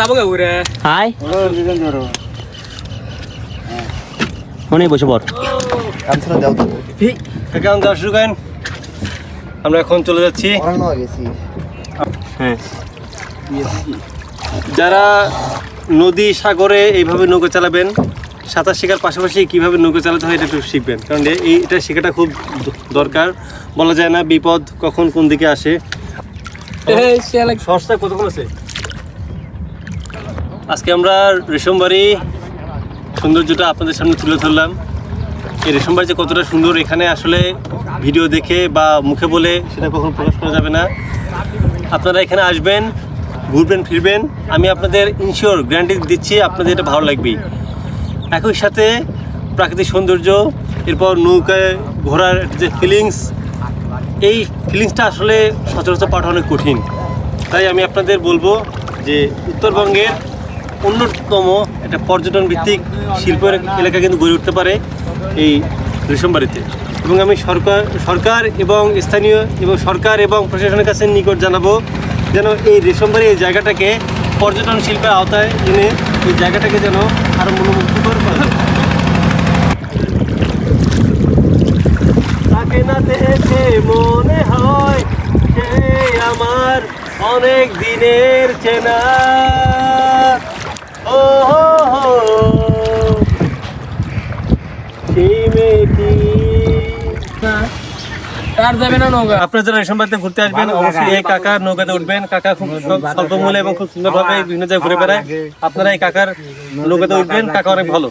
যাবো কে ঘুরে? হাই মনে বসে পড় কেমন যাওয়া শুরু করেন? আমরা এখন চলে যাচ্ছি। হ্যাঁ, যারা নদী সাগরে এইভাবে নৌকা চালাবেন, সাঁতার শেখার পাশাপাশি কীভাবে নৌকা চালাতে হয় এটা একটু শিখবেন, কারণ এটা শেখাটা খুব দরকার। বলা যায় না বিপদ কখন কোন দিকে আসে। সস্তা কতক্ষণ আছে? আজকে আমরা রেশমবাড়ি সৌন্দর্যটা আপনাদের সামনে তুলে ধরলাম। এই রেশমবাড়ি যে কতটা সুন্দর, এখানে আসলে ভিডিও দেখে বা মুখে বলে সেটা কখনো প্রকাশ করা যাবে না। আপনারা এখানে আসবেন, ঘুরবেন ফিরবেন, আমি আপনাদের ইনশিওর গ্যারান্টি দিচ্ছি আপনাদের এটা ভালো লাগবেই। একই সাথে প্রাকৃতিক সৌন্দর্য, এরপর নৌকায় ঘোরার যে ফিলিংস, এই ফিলিংসটা আসলে সচরাচর পাওয়া অনেক কঠিন। তাই আমি আপনাদের বলবো যে উত্তরবঙ্গের অন্যতম একটা পর্যটন ভিত্তিক শিল্পের এলাকা কিন্তু গড়ে উঠতে পারে এই রেশমবাড়িতে। এবং আমি সরকার এবং স্থানীয় এবং সরকার এবং প্রশাসনের কাছে নিকট জানাবো যেন এই রেশমবাড়ি এই জায়গাটাকে পর্যটন শিল্পের আওতায় এনে এই জায়গাটাকে যেন আরও মনোমুগ্ধকর করে। তাকে না দেখে মনে হয় সে আমার অনেক দিনের চেনা। ও আর যাবে না নৌকা? আপনারা যারা রেশমবাড়িতে ঘুরতে আসবেন অবশ্যই এই কাকার নৌকাতে উঠবেন। কাকা খুব স্বল্প মূল্যে এবং খুব সুন্দরভাবে বিভিন্ন জায়গায় ঘুরে বেড়ায়। আপনারা এই কাকার নৌকাতে উঠবেন, কাকা অনেক ভালো।